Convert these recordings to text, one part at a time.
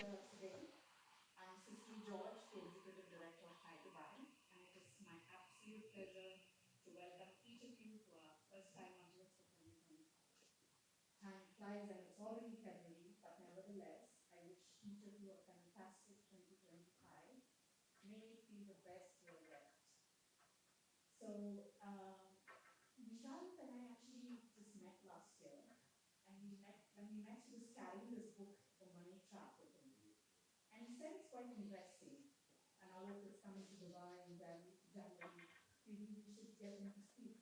here today. I'm Cicely George, the Executive Director of TiE, and it is my absolute pleasure to welcome each of you to our first time Majlis for 2025. Time flies and it's already February, but nevertheless, I wish each of you a fantastic 2025. May it be the best year yet. So, Nishant and I actually just met last year, and when we met, he was carrying this book, The Money Trap, with him. And he said it's quite interesting. And Alok is coming to Dubai in January. We should get him to speak.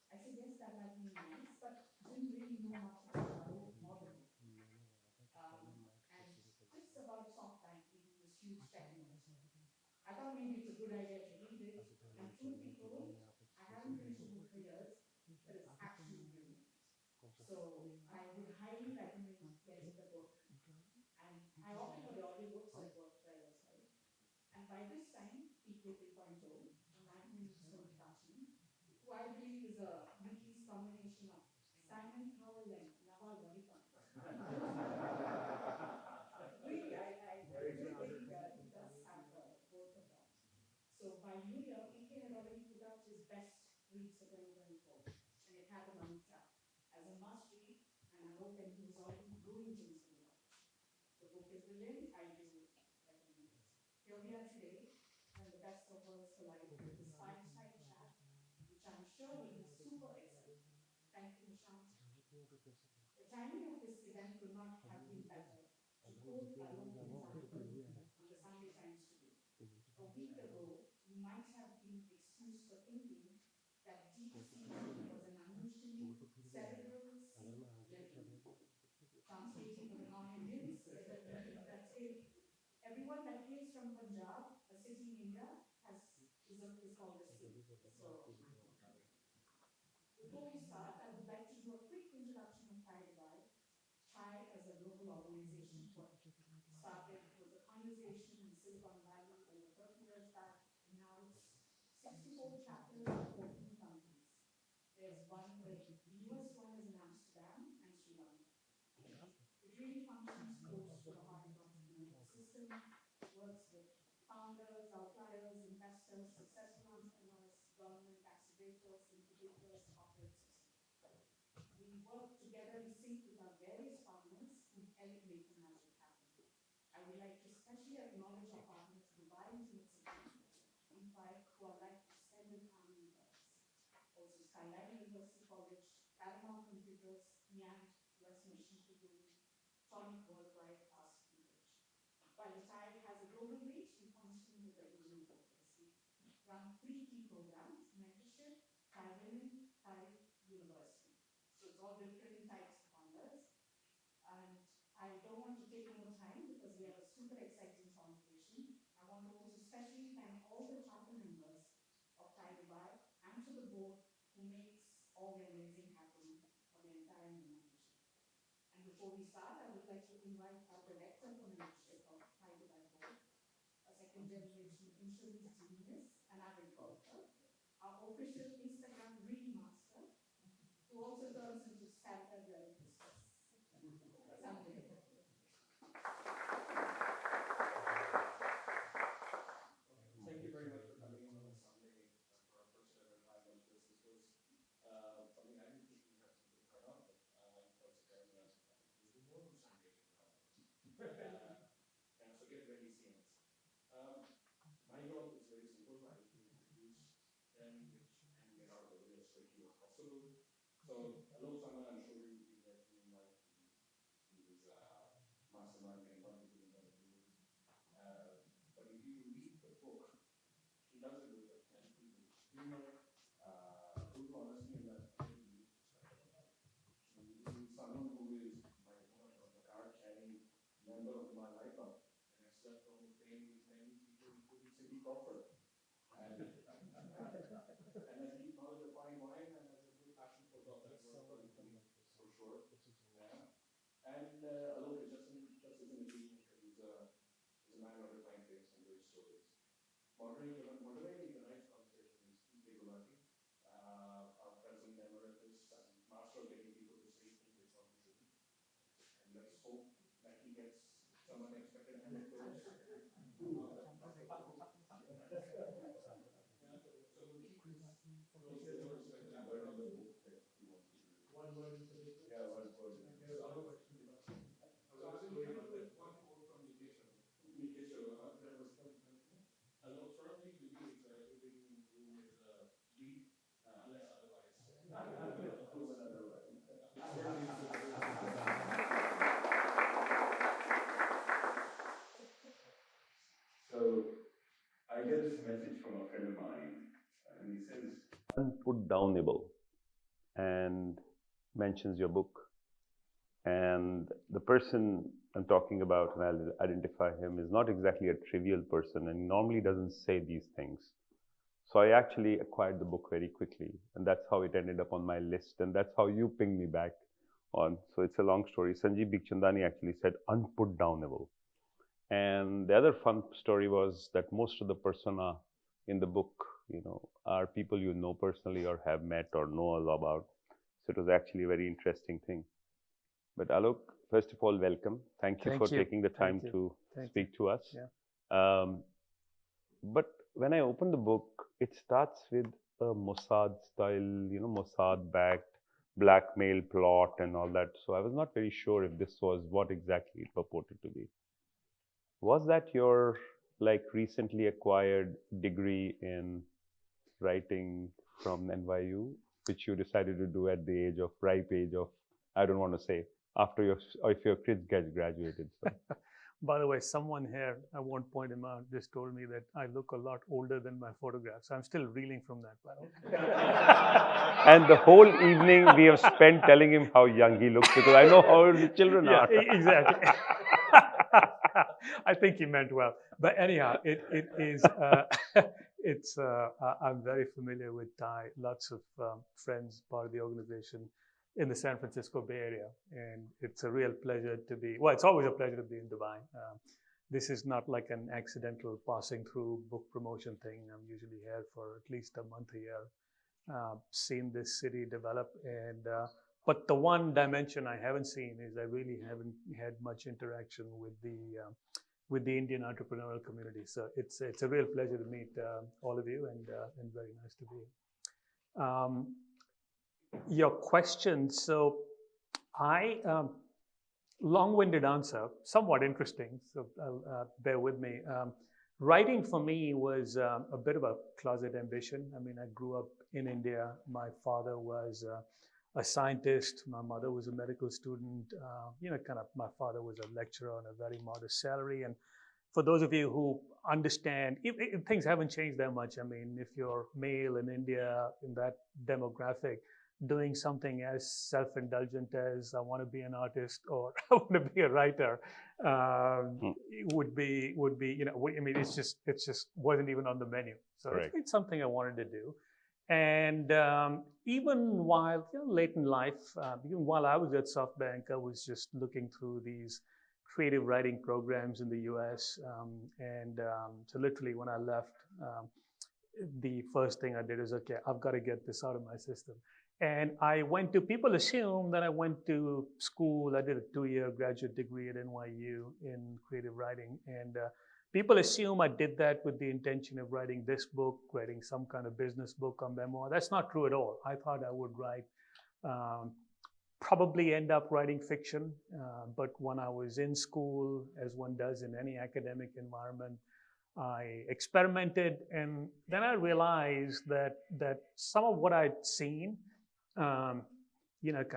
I said, yes, that might be nice, but didn't really know much about Alok or the book. And just about soft banking, this huge technology. I thought maybe it's a good idea to read it. And truth be told, I haven't finished the book for years, but it's actually brilliant. So I would highly recommend getting the book. And I opted for the audiobook, so it worked well as well. And by this time, TiE 3.0, the man who needs no touching, who I believe is a Majlis combination of Simon Cowell and Nawal Walikant. Really, I really think he does have both of them. So by New Year, PK had already put out his best reads for 2024, and it had The Money Trap as a must read, and I hope that he was already doing things for the author. The book is brilliant. I do recommend it. Here we are today, when the best of worlds collide with this fireside chat, which I'm sure will be super exciting. Thank you, Nishant. The timing of this event could not have been better. To quote Alok in his article in the Sunday Times today, a week ago, you might have been excused for thinking that deep sea was an unusually cerebral sea gentleman. Translating for the non-Indians, that's it. Everyone that hails from Punjab, a city in India, is called a Sikh. So before we start, I would like to do a quick introduction of TiE. TiE as a global organization, what started was a conversation in Silicon Valley over 30 years back, and now it's 64 chapters in 14 countries. There's the US one is in Amsterdam and Sri Lanka. It really functions close to the heart of the entrepreneurial system, works with founders, outliers, investors, successful entrepreneurs, government accelerators, incubators, corporate systems. We work together in sync with our various partners who help make the magic happen. I would like to especially acknowledge our partners, Dubai Intimate City, DeFi, who are like extended family to us. Also Skyline University College, Paramount Computers, Niant, US Mission to Google, Tonic Worldwide, us Cambridge. While TiE has a global reach, we function with a regional focus. We run three key programs: mentorship, TiE Women, TiE University. So it's all different types of funders. And I don't want to take more time because we have a super exciting conversation. I want to also especially thank all the charter members of TiE Dubai and to the board who makes all the amazing happen for the entire membership. And before we start, I would like to invite our director for membership of TiE Dubai board, a second generation insurance genius, an avid golfer, our official Instagram reel master, who also turns into Santa during Christmas. Someday. Thank you very much for coming in on a Sunday for our first ever live lunch. This was something I didn't think we had some good turnout, but I'm quite surprised that it was more of a Sunday crowd. So get ready, CNS. My job is very simple. I need to introduce them and get out of the way as quickly as possible. So, hello, Sana. I'm sure you've been getting like these mastermind and what people are going to do. But if you read the book, he does it with a plenty of humor, brutal honesty, and that very unique perspective of life. This is someone who is my the card carrying member of my life up, and I slept on the plane with many people, including Cindy Crawford. And a deep knowledge of fine wine and has a good passion for golf. That's what for sure. Yeah. And Alok is just isn't a deep thinker. He's a man of refined taste and great stories. Moderating tonight's conversation is TK Gulati, our president emeritus and master of getting people to say things they probably shouldn't. And let's hope that he gets some unexpected anecdotes. Yeah, so we'll keep this close to yours. Like chapter of the book that you want to read. One word in particular. Yeah, one word. There's a lot of questions about that. So I will end with one quote from Nikesha. Nikesha, that was Alok, probably with you, it's a living room is a lead, unless otherwise. Proven otherwise. So I get this message from a friend of mine, and he says, unputdownable, and mentions your book. And the person I'm talking about, and I'll identify him, is not exactly a trivial person and normally doesn't say these things. So I actually acquired the book very quickly, and that's how it ended up on my list, and that's how you pinged me back on. So it's a long story. Sanjeev Bikhchandani actually said unputdownable. And the other fun story was that most of the persona in the book, are people you know personally or have met or know all about. So it was actually a very interesting thing. But Alok, first of all, welcome. Thank you for taking the time to speak to us. Yeah. But when I open the book, it starts with a Mossad style, Mossad-backed blackmail plot and all that. So I was not very sure if this was what exactly it purported to be. Was that your recently acquired degree in writing from NYU, which you decided to do at the ripe age of, I don't want to say, if your kids get graduated? So. By the way, someone here, I won't point him out, just told me that I look a lot older than my photographs. I'm still reeling from that, by the way. And the whole evening we have spent telling him how young he looks, because I know how old the children are. Exactly. I think he meant well. But anyhow, it is, I'm very familiar with TiE, lots of friends, part of the organization in the San Francisco Bay Area. And it's a real pleasure to be, it's always a pleasure to be in Dubai. This is not like an accidental passing through book promotion thing. I'm usually here for at least a month a year. Seen this city develop, and but the one dimension I haven't seen is I really haven't had much interaction with the Indian entrepreneurial community. So it's a real pleasure to meet all of you, and very nice to be here. Your question, so I, long-winded answer, somewhat interesting, so bear with me. Writing for me was a bit of a closet ambition. I mean, I grew up in India. My father was a scientist. My mother was a medical student. My father was a lecturer on a very modest salary. And for those of you who understand, if things haven't changed that much. I mean, if you're male in India, in that demographic, doing something as self-indulgent as I want to be an artist or I want to be a writer would be I mean, it's just wasn't even on the menu. So it's something I wanted to do. And even while late in life, even while I was at SoftBank, I was just looking through these creative writing programs in the US. So literally when I left, the first thing I did is, okay, I've got to get this out of my system. And people assume that I went to school. I did a 2-year graduate degree at NYU in creative writing. And people assume I did that with the intention of writing this book, writing some kind of business book or memoir. That's not true at all. I thought I would write, probably end up writing fiction. But when I was in school, as one does in any academic environment, I experimented, and then I realized that some of what I'd seen, kind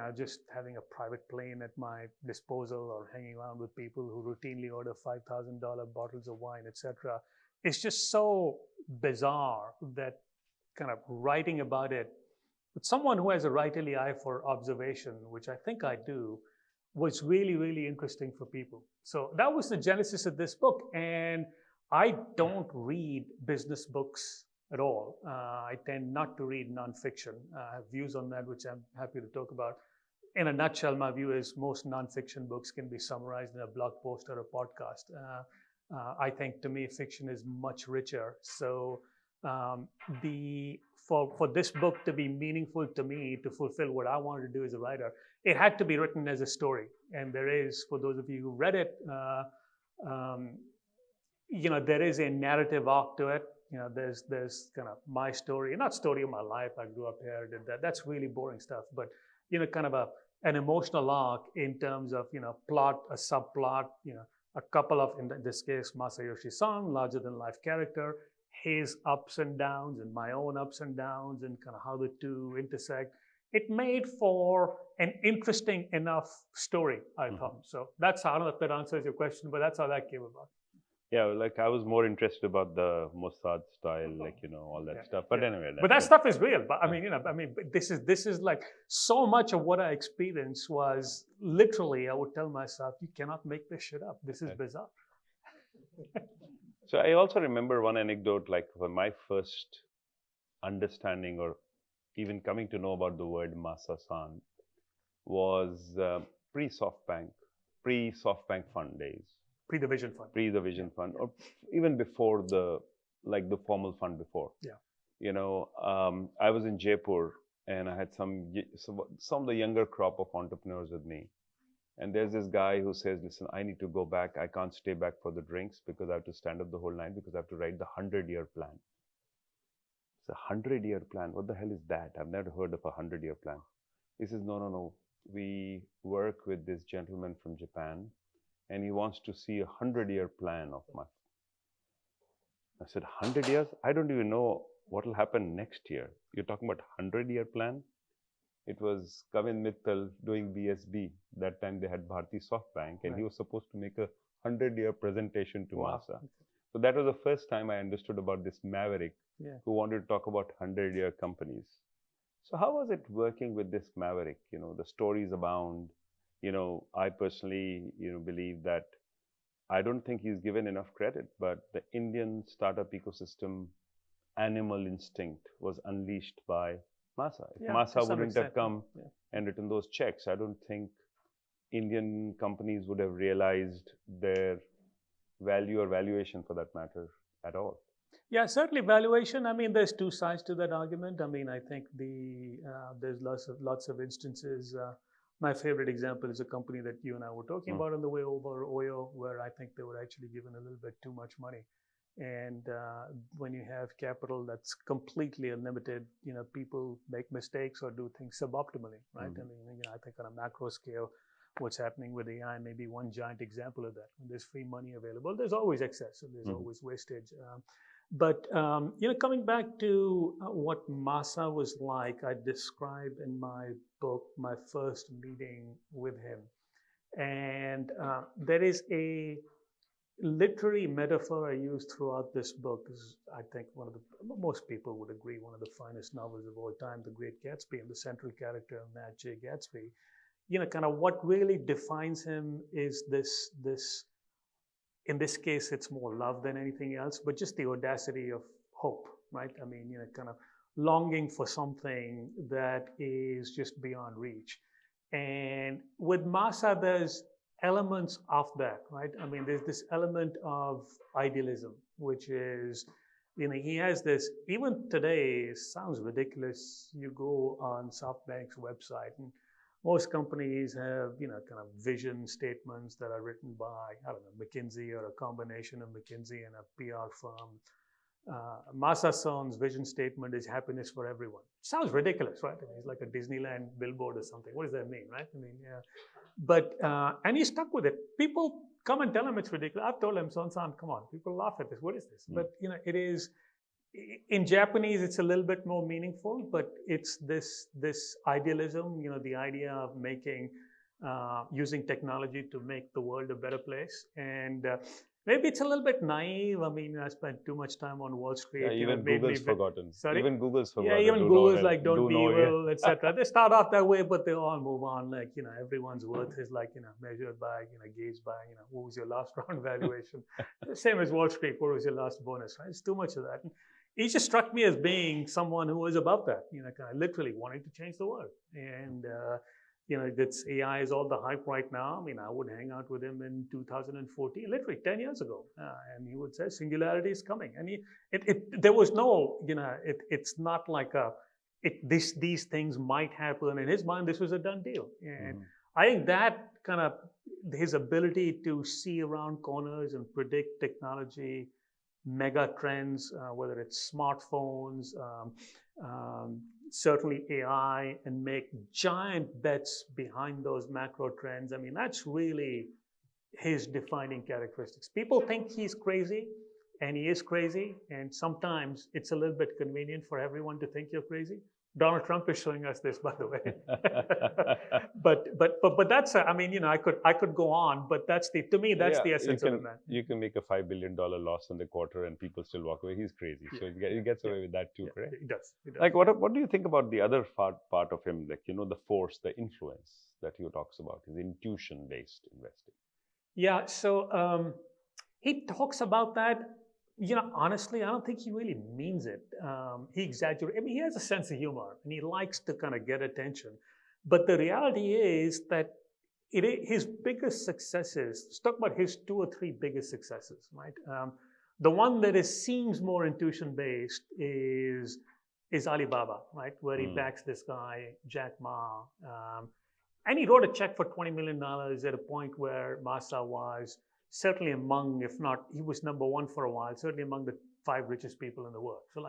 of just having a private plane at my disposal or hanging around with people who routinely order $5,000 bottles of wine, etc., it's just so bizarre that kind of writing about it with someone who has a writerly eye for observation, which I think I do, was really, really interesting for people. So that was the genesis of this book. And I don't read business books at all. I tend not to read nonfiction. I have views on that, which I'm happy to talk about. In a nutshell, my view is most nonfiction books can be summarized in a blog post or a podcast. I think, to me, fiction is much richer. So for this book to be meaningful to me, to fulfill what I wanted to do as a writer, it had to be written as a story. And there is, for those of you who read it, There is a narrative arc to it. There's kind of my story, not story of my life. I grew up here, did that. That's really boring stuff. But kind of an emotional arc in terms of plot, a subplot, a couple of, in this case, Masayoshi Son, larger than life character, his ups and downs and my own ups and downs, and kind of how the two intersect. It made for an interesting enough story, I thought. So that's how, I don't know if that answers your question, but that's how that came about. Yeah, like I was more interested about the Mossad style, like all that stuff. But anyway, but that stuff is real. But I mean, this is like so much of what I experienced was literally. I would tell myself, you cannot make this shit up. This is bizarre. So I also remember one anecdote, like for my first understanding or even coming to know about the word Masa-san was pre-SoftBank fund days. Pre the Vision Fund, or even before the formal fund before. Yeah. I was in Jaipur and I had some of the younger crop of entrepreneurs with me. And there's this guy who says, listen, I need to go back. I can't stay back for the drinks because I have to stand up the whole night because I have to write the 100-year plan. It's a 100-year plan. What the hell is that? I've never heard of a 100-year plan. He says, no. We work with this gentleman from Japan, and he wants to see a 100-year plan of mine. I said, 100 years? I don't even know what will happen next year. You're talking about 100-year plan? It was Kavin Mittal doing BSB. That time they had Bharti SoftBank, and he was supposed to make a 100-year presentation to Masa. So that was the first time I understood about this maverick who wanted to talk about 100-year companies. So how was it working with this maverick? The stories abound. I personally, believe that I don't think he's given enough credit, but the Indian startup ecosystem animal instinct was unleashed by Masa. If Masa wouldn't have come and written those checks, I don't think Indian companies would have realized their value or valuation, for that matter, at all. Yeah, certainly valuation. I mean, there's two sides to that argument. I mean, I think there's lots of instances. My favorite example is a company that you and I were talking about on the way over, Oyo, where I think they were actually given a little bit too much money. And when you have capital that's completely unlimited, people make mistakes or do things suboptimally, right? I mean, I think on a macro scale, what's happening with AI may be one giant example of that. When there's free money available, there's always excess and there's always wastage. But coming back to what Masa was like, I describe in my book my first meeting with him. And there is a literary metaphor I use throughout this book. Is, I think, most people would agree, one of the finest novels of all time, The Great Gatsby, and the central character, Matt J. Gatsby. Kind of what really defines him is this, in this case, it's more love than anything else, but just the audacity of hope, right? I mean, kind of longing for something that is just beyond reach. And with Masa, there's elements of that, right? I mean, there's this element of idealism, which is, he has this, even today, it sounds ridiculous. You go on SoftBank's website and most companies have, kind of vision statements that are written by, I don't know, McKinsey or a combination of McKinsey and a PR firm. Masa-san's vision statement is happiness for everyone. Sounds ridiculous, right? I mean, it's like a Disneyland billboard or something. What does that mean, right? I mean, yeah. But, and he's stuck with it. People come and tell him it's ridiculous. I've told him, son, come on. People laugh at this. What is this? But, it is, in Japanese, it's a little bit more meaningful, but it's this idealism, the idea of making, using technology to make the world a better place. And maybe it's a little bit naive. I mean, I spent too much time on Wall Street. Yeah, even Google's forgotten. Sorry? Even Google's forgotten. Yeah, even Google's like, don't be evil, etc. They start off that way, but they all move on. Like, everyone's worth is like, measured by, gauged by, what was your last round valuation? Same as Wall Street. What was your last bonus, right? It's too much of that. He just struck me as being someone who was above that, kind of literally wanting to change the world. And, that's AI is all the hype right now. I mean, I would hang out with him in 2014, literally 10 years ago. And he would say, singularity is coming. And there was no, it's not like these things might happen. In his mind, this was a done deal. And I think that kind of his ability to see around corners and predict technology, mega trends, whether it's smartphones, certainly AI, and make giant bets behind those macro trends. I mean, that's really his defining characteristics. People think he's crazy, and he is crazy, and sometimes it's a little bit convenient for everyone to think you're crazy. Donald Trump is showing us this, by the way. but that's I mean, I could go on, but that's to me that's the essence of the man. You can make a $5 billion loss in the quarter and people still walk away. He's crazy, so he gets away with that too, correct? He does. Like what do you think about the other part of him, like the force, the influence that he talks about, his intuition-based investing? Yeah, so he talks about that. Honestly, I don't think he really means it. He exaggerates. I mean, he has a sense of humor, and he likes to kind of get attention. But the reality is that his biggest successes, let's talk about his 2 or 3 biggest successes, right? The one that seems more intuition-based is Alibaba, right? Where he backs this guy, Jack Ma. And he wrote a check for $20 million at a point where Masa was certainly among, if not, he was number 1 for a while, certainly among the 5 richest people in the world. So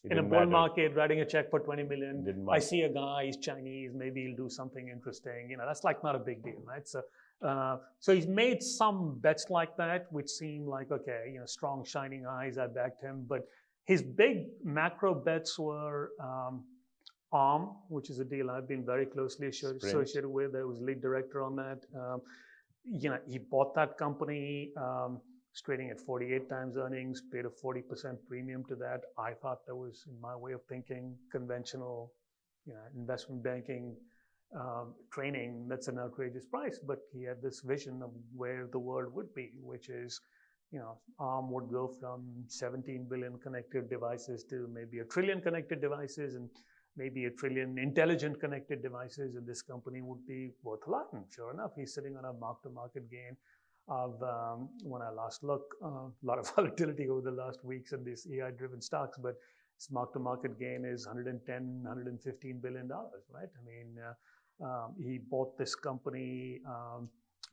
in a bull market, writing a check for 20 million, I see a guy, he's Chinese, maybe he'll do something interesting. That's not a big deal, right? So he's made some bets like that, which seem like, okay, strong, shining eyes, I backed him. But his big macro bets were Arm, which is a deal I've been very closely associated with. I was lead director on that. He bought that company. It's trading at 48 times earnings, paid a 40% premium to that. I thought that was, in my way of thinking, conventional, investment banking training. That's an outrageous price. But he had this vision of where the world would be, which is, Arm would go from 17 billion connected devices to maybe 1 trillion connected devices, and maybe 1 trillion intelligent connected devices, and this company would be worth a lot. And sure enough, he's sitting on a mark-to-market gain of, when I last looked, a lot of volatility over the last weeks in these AI-driven stocks, but his mark-to-market gain is $110, $115 billion, right? I mean, he bought this company,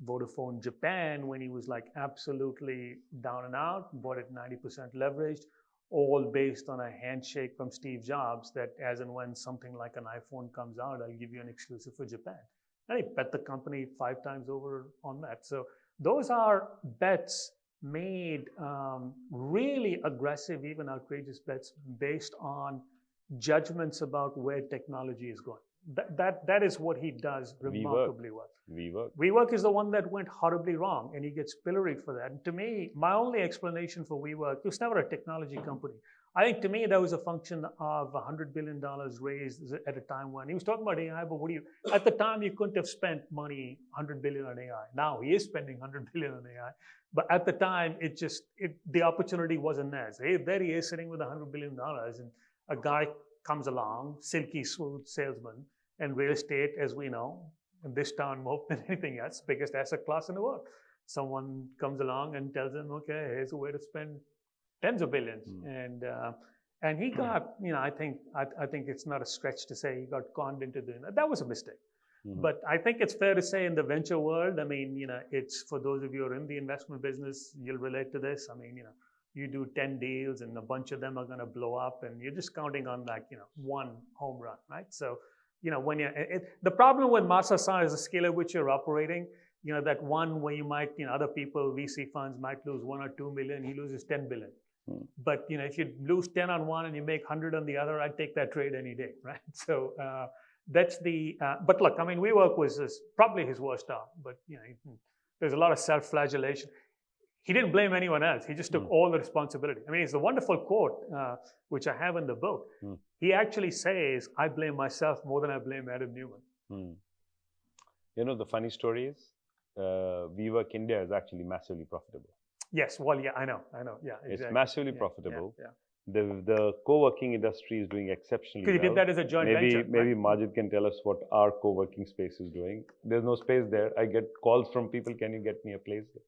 Vodafone Japan, when he was absolutely down and out, bought it 90% leveraged, all based on a handshake from Steve Jobs that as and when something like an iPhone comes out, I'll give you an exclusive for Japan. And he bet the company 5 times over on that. So those are bets made, really aggressive, even outrageous bets based on judgments about where technology is going. That is what he does remarkably well. WeWork is the one that went horribly wrong, and he gets pilloried for that. And to me, my only explanation for WeWork, it was never a technology company. I think to me that was a function of $100 billion raised at a time when he was talking about AI. But at the time you couldn't have spent money, $100 billion on AI. Now he is spending $100 billion on AI, but at the time the opportunity wasn't there. So there he is sitting with $100 billion, and a guy comes along, silky smooth salesman, and real estate, as we know, in this town more than anything else, biggest asset class in the world. Someone comes along and tells him, okay, here's a way to spend tens of billions. And he got, I think it's not a stretch to say he got conned into doing that. That was a mistake. But I think it's fair to say in the venture world, I mean, it's, for those of you who are in the investment business, you'll relate to this. I mean, you do 10 deals and a bunch of them are going to blow up, and you're just counting on one home run, right? So, when the problem with Masa-san is the scale at which you're operating, that one where you might, other people, VC funds might lose 1 or 2 million, he loses 10 billion. But, if you lose 10 on one and you make 100 on the other, I'd take that trade any day, right? So that's but look, I mean, WeWork was probably his worst hour, but, there's a lot of self-flagellation. He didn't blame anyone else. He just took all the responsibility. I mean, it's a wonderful quote, which I have in the book. He actually says, I blame myself more than I blame Adam Neumann. The funny story is, WeWork India is actually massively profitable. Yes, well, yeah, I know, yeah. Exactly. It's massively profitable. Yeah. The co-working industry is doing exceptionally well. Because you did that as a joint venture. Maybe Majid can tell us what our co-working space is doing. There's no space there. I get calls from people, can you get me a place there?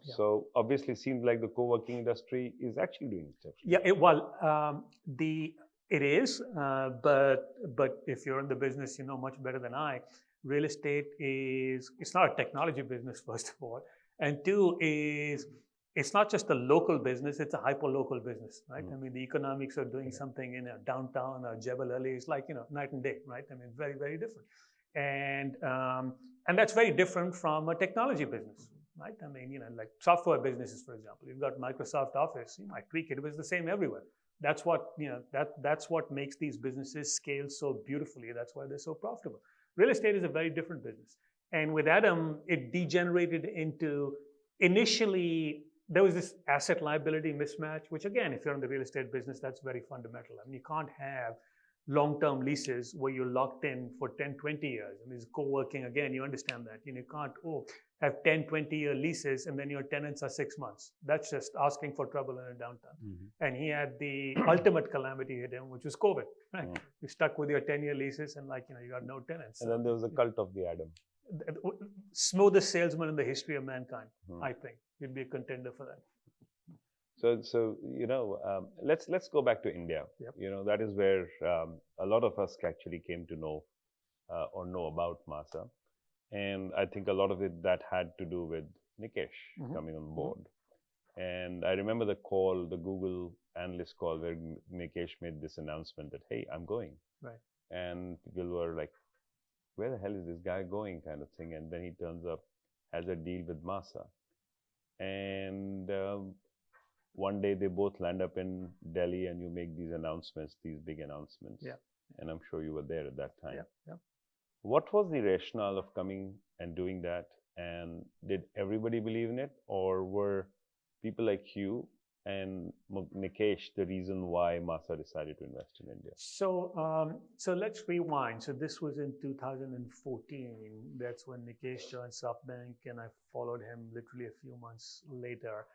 So obviously seems like the co-working industry is actually doing exceptionally well. It is, but if you're in the business, you know much better than I. real estate it's not a technology business, first of all. And two is, it's not just a local business, it's a hyper-local business, right? I mean, the economics of doing something in a downtown or Jebel Ali is like, night and day, right? I mean, very, very different. And that's very different from a technology business, right? I mean, like software businesses, for example, you've got Microsoft Office, you might tweak it, it was the same everywhere. That's what, that's what makes these businesses scale so beautifully. That's why they're so profitable. Real estate is a very different business. And with Adam, it degenerated into, initially, there was this asset liability mismatch, which again, if you're in the real estate business, that's very fundamental. I mean, you can't have long-term leases where you're locked in for 10, 20 years. I mean, it's co-working, again, you understand that. You can't, have 10, 20-year leases and then your tenants are 6 months. That's just asking for trouble in a downtown. And he had the ultimate calamity hit him, which was COVID, right? You're stuck with your 10-year leases and you got no tenants. And then there was the cult of the Adam. Smoothest salesman in the history of mankind, I think. He'd be a contender for that. So let's go back to India. Yep. That is where a lot of us actually came to know or know about Masa. And I think a lot of that had to do with Nikesh coming on board. And I remember the call, the Google analyst call, where Nikesh made this announcement that, hey, I'm going. Right. And people were like, where the hell is this guy going, kind of thing. And then he turns up, has a deal with Masa. And one day they both land up in Delhi and you make these announcements, these big announcements. Yeah. And I'm sure you were there at that time. Yeah. What was the rationale of coming and doing that? And did everybody believe in it? Or were people like you and Nikesh the reason why Masa decided to invest in India? So let's rewind. So this was in 2014. That's when Nikesh joined SoftBank, and I followed him literally a few months later.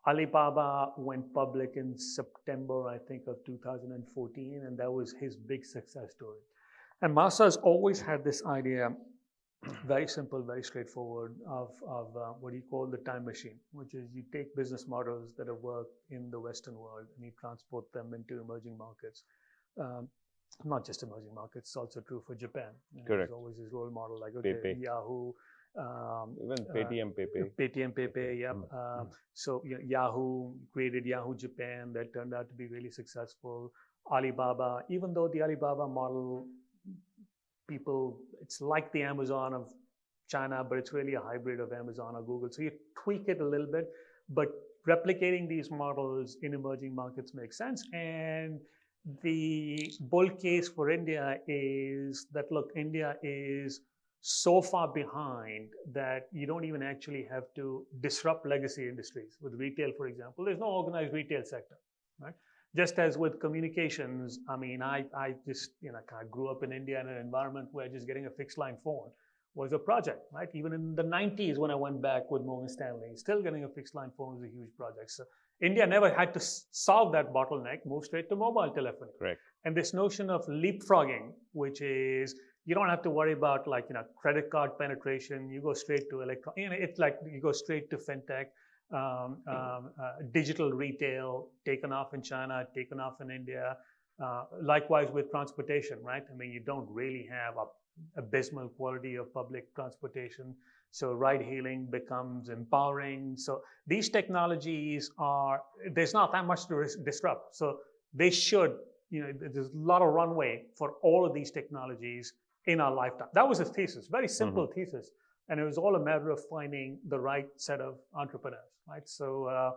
Alibaba went public in September, I think, of 2014, and that was his big success story. And Masa has always had this idea, very simple, very straightforward, of what you call the time machine, which is you take business models that have worked in the Western world and you transport them into emerging markets. Not just emerging markets, it's also true for Japan. Correct. There's always his role model, like, Pepe. Yahoo. Even Paytm Pepe. Paytm Pepe, yep. So Yahoo created Yahoo Japan, that turned out to be really successful. Alibaba, even though the Alibaba model, it's like the Amazon of China, but it's really a hybrid of Amazon or Google. So you tweak it a little bit, but replicating these models in emerging markets makes sense. And the bull case for India is that, look, India is so far behind that you don't even actually have to disrupt legacy industries. With retail, for example, there's no organized retail sector, right? Just as with communications, I mean, I just, kind of grew up in India in an environment where just getting a fixed line phone was a project, right? Even in the 90s when I went back with Morgan Stanley, still getting a fixed line phone was a huge project. So India never had to solve that bottleneck, move straight to mobile telephony. Correct. And this notion of leapfrogging, which is, you don't have to worry about credit card penetration. You go straight to it's like you go straight to fintech. Digital retail taken off in China, taken off in India. Likewise with transportation, right? I mean, you don't really have abysmal quality of public transportation. So ride hailing becomes empowering. So these technologies there's not that much to disrupt. So they should, there's a lot of runway for all of these technologies in our lifetime. That was his thesis, very simple thesis. And it was all a matter of finding the right set of entrepreneurs, right? So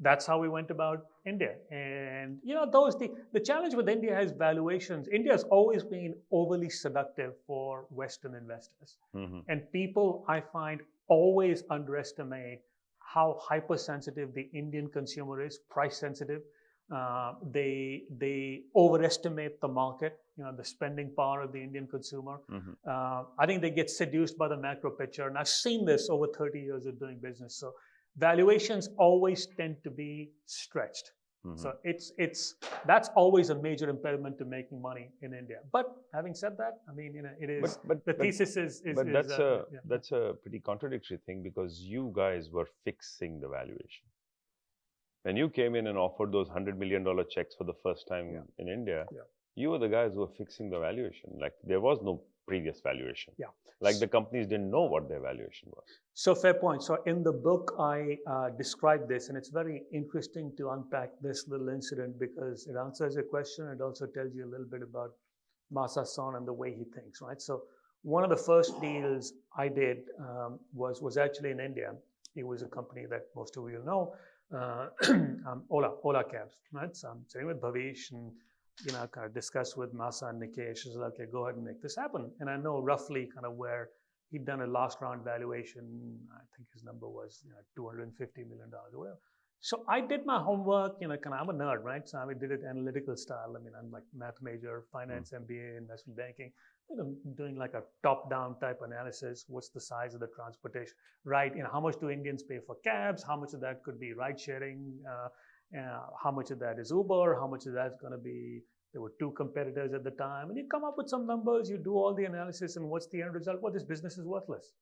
that's how we went about India. And, the challenge with India is valuations. India has always been overly seductive for Western investors. And people, I find, always underestimate how hypersensitive the Indian consumer is, price sensitive. They overestimate the market, the spending power of the Indian consumer. I think they get seduced by the macro picture. And I've seen this over 30 years of doing business. So valuations always tend to be stretched. So that's always a major impediment to making money in India. But having said that, I mean, it is, the thesis is. But that's a pretty contradictory thing, because you guys were fixing the valuation. When you came in and offered those $100 million checks for the first time in India, you were the guys who were fixing the valuation. Like, there was no previous valuation. Yeah. Like the companies didn't know what their valuation was. So fair point. So in the book, I describe this, and it's very interesting to unpack this little incident because it answers your question. It also tells you a little bit about Masa-san and the way he thinks, right? So one of the first deals I did was actually in India. It was a company that most of you know, Ola Cabs, right? So I'm sitting with Bhavish and kind of discuss with Masa and Nikesh. She's like, okay, go ahead and make this happen. And I know roughly kind of where he'd done a last round valuation. I think his number was $250 million or whatever. So I did my homework, kind of, I'm a nerd, right? So I did it analytical style. I mean, I'm like math major, finance, MBA, investment banking. Doing like a top-down type analysis. What's the size of the transportation, right? How much do Indians pay for cabs? How much of that could be ride sharing? How much of that is Uber? How much of that is going to be, there were two competitors at the time. And you come up with some numbers, you do all the analysis, and what's the end result? Well, this business is worthless.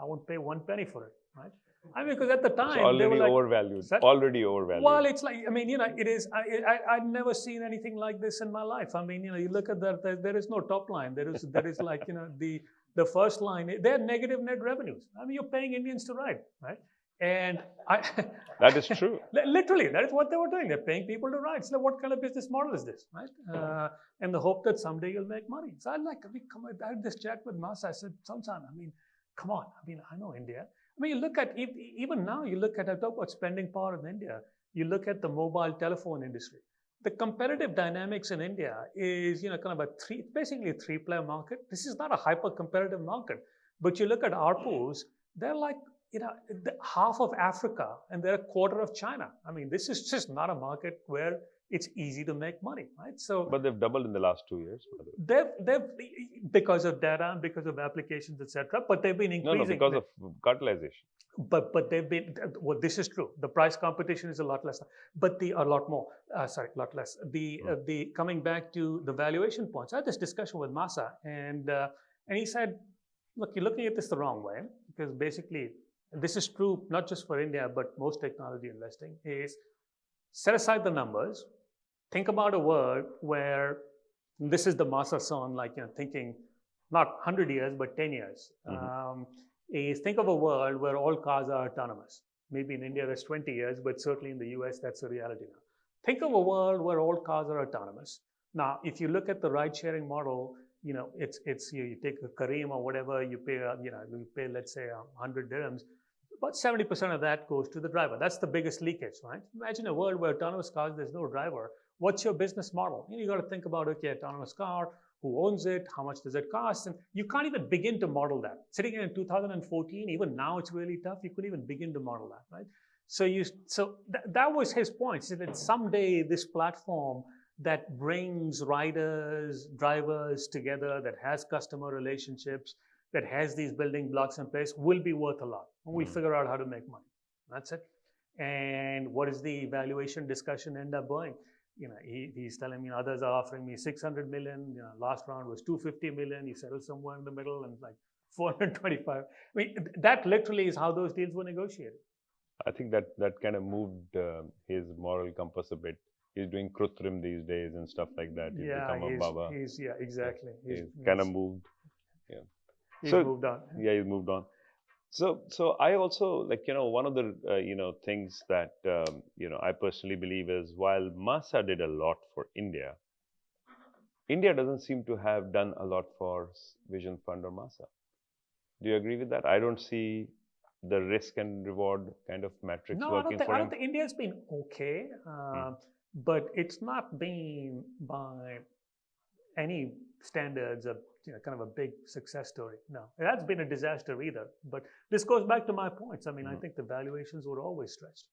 I won't pay one penny for it, right? I mean, because at the time, it's already they were like, overvalued. Already overvalued. Well, it's like, I mean, it is, I've never seen anything like this in my life. I mean, you look at that, there is no top line. There is like, the first line, they're negative net revenues. I mean, you're paying Indians to ride, right? And that is true. Literally, that is what they were doing. They're paying people to ride. So what kind of business model is this, right? And the hope that someday you'll make money. So I had this chat with Masa. I said, Sansan, I mean, come on. I mean, I know India. I mean, you look at, even now, you look at, I talk about spending power in India. You look at the mobile telephone industry. The competitive dynamics in India is, kind of basically a three-player market. This is not a hyper-competitive market. But you look at ARPUs, they're like, half of Africa, and they're a quarter of China. I mean, this is just not a market where it's easy to make money, right? So, but they've doubled in the last 2 years. They've because of data, because of applications, etc. But they've been increasing. No, because of cartelization. But they've been, well, this is true. The price competition is a lot less, but a lot more. A lot less. The coming back to the valuation points. I had this discussion with Masa, and he said, look, you're looking at this the wrong way, because basically, this is true not just for India, but most technology investing, is set aside the numbers, think about a world where, this is the Masa-san, like, thinking not 100 years, but 10 years. Is think of a world where all cars are autonomous. Maybe in India that's 20 years, but certainly in the US that's a reality now. Think of a world where all cars are autonomous. Now, if you look at the ride-sharing model, it's you take a Kareem or whatever, you pay let's say 100 dirhams. About 70% of that goes to the driver. That's the biggest leakage, right? Imagine a world where autonomous cars, there's no driver. What's your business model? You got to think about, okay, autonomous car, who owns it, how much does it cost? And you can't even begin to model that. Sitting here in 2014, even now it's really tough. You couldn't even begin to model that, right? So that was his point. So that someday this platform that brings riders, drivers together, that has customer relationships, that has these building blocks in place will be worth a lot. We figure out how to make money. That's it. And what is the valuation discussion end up going? He's telling me others are offering me 600 million. Last round was 250 million. He settled somewhere in the middle and like 425. I mean, that literally is how those deals were negotiated. I think that kind of moved his moral compass a bit. He's doing Krutrim these days and stuff like that. He's become a Baba. Exactly. He's kind of moved. Yeah. He's moved on. Yeah, he's moved on. So I also, like, one of the, things that, I personally believe is while Masa did a lot for India, India doesn't seem to have done a lot for Vision Fund or Masa. Do you agree with that? I don't see the risk and reward kind of metrics working for him. I don't think India's been okay, but it's not been by any standards of kind of a big success story. No, it hasn't been a disaster either. But this goes back to my points. I mean, I think the valuations were always stretched,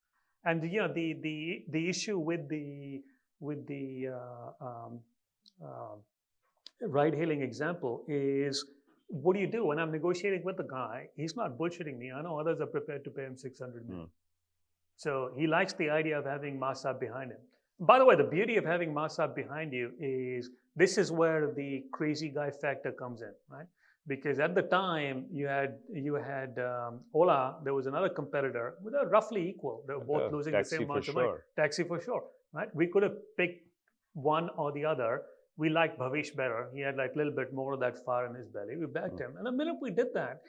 and the issue with the ride-hailing example is, what do you do when I'm negotiating with the guy? He's not bullshitting me. I know others are prepared to pay him 600 million. So he likes the idea of having Masa behind him. By the way, the beauty of having Masa behind you is this is where the crazy guy factor comes in, right? Because at the time you had Ola, there was another competitor, they were roughly equal. They were both losing the same amount of money. Taxi for sure, right? We could have picked one or the other. we liked Bhavish better. He had like a little bit more of that fire in his belly. We backed him. And the minute we did that,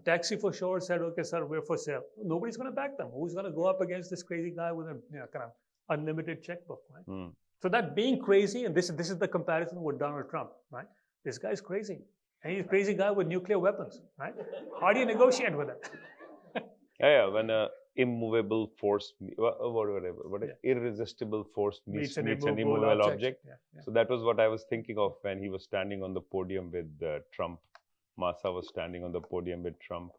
Taxi for Sure said, okay, sir, we're for sale. Nobody's going to back them. Who's going to go up against this crazy guy with a kind of unlimited checkbook, right? So that being crazy, and this is the comparison with Donald Trump, right? This guy's crazy. And he's a crazy guy with nuclear weapons, right? How do you negotiate with it? Yeah, when a immovable force, whatever, irresistible force meets an immovable object. So that was what I was thinking of when he was standing on the podium with Trump. Massa was standing on the podium with Trump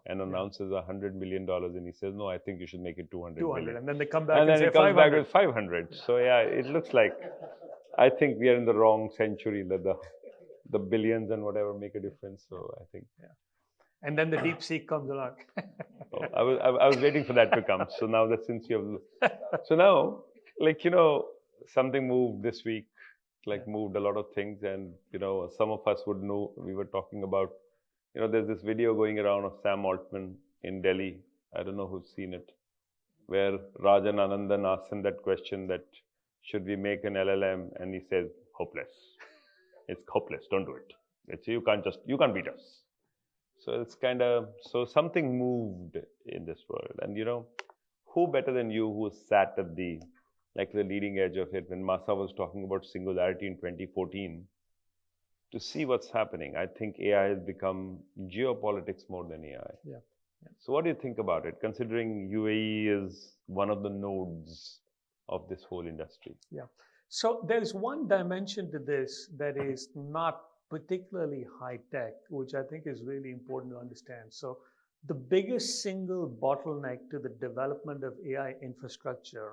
and announces $100 million, and he says, "No, I think you should make it 200 million." And then they come back and then say it comes 500. back with 500. So yeah, it looks like I think we are in the wrong century. That the billions and whatever make a difference. So I think. And then the deep sea comes along. I was waiting for that to come. So now that since you have, so now something moved this week. Moved a lot of things, and some of us would know. We were talking about, there's this video going around of Sam Altman in Delhi. I don't know who's seen it, where Rajan Anandan asks him that question: that should we make an LLM? And he says, hopeless. It's hopeless. Don't do it. You can't beat us. So it's so something moved in this world, and who better than you who sat at the leading edge of it when Massa was talking about singularity in 2014, to see what's happening. I think AI has become geopolitics more than AI. Yeah. So what do you think about it, considering UAE is one of the nodes of this whole industry? Yeah. So there's one dimension to this that is not particularly high tech, which I think is really important to understand. So the biggest single bottleneck to the development of AI infrastructure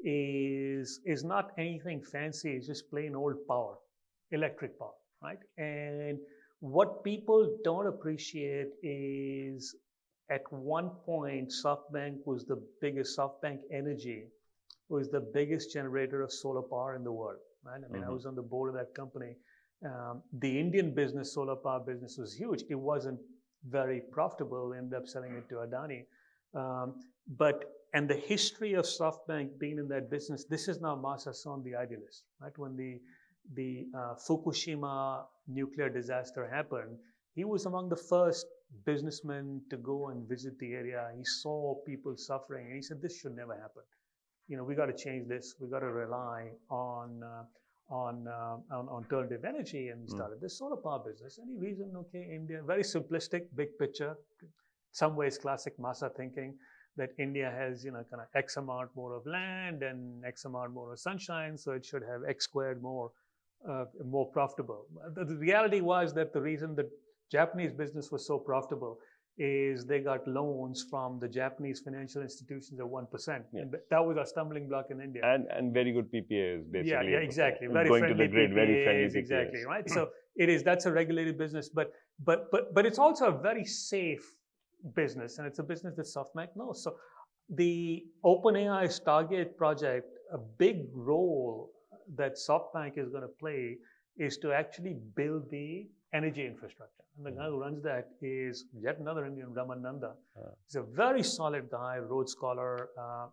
is not anything fancy. It's just plain old power, electric power, right? And what people don't appreciate is at one point, SoftBank Energy was the biggest generator of solar power in the world, right? I mean, I was on the board of that company. The Indian business, solar power business, was huge. It wasn't very profitable. We ended up selling it to Adani. And the history of SoftBank being in that business, this is now Masa Son, the idealist, right? When the Fukushima nuclear disaster happened, he was among the first businessmen to go and visit the area. He saw people suffering, and he said, "This should never happen. We got to change this. We got to rely on alternative energy." And he started this solar power business. And he reasoned, okay, India, very simplistic, big picture, some ways classic Masa thinking, that India has, kind of X amount more of land and X amount more of sunshine, so it should have X squared more profitable. The reality was that the reason the Japanese business was so profitable is they got loans from the Japanese financial institutions at 1%. Yeah. And that was a stumbling block in India. And very good PPAs, basically. Yeah, exactly. Very going friendly to the grid, PPAs, very friendly PPAs. Exactly, right? So that's a regulated business, but it's also a very safe business, and it's a business that SoftBank knows. So the OpenAI Stargate project, a big role that SoftBank is going to play is to actually build the energy infrastructure. And the guy who runs that is yet another Indian, Raman Nanda. He's a very solid guy, Rhodes Scholar,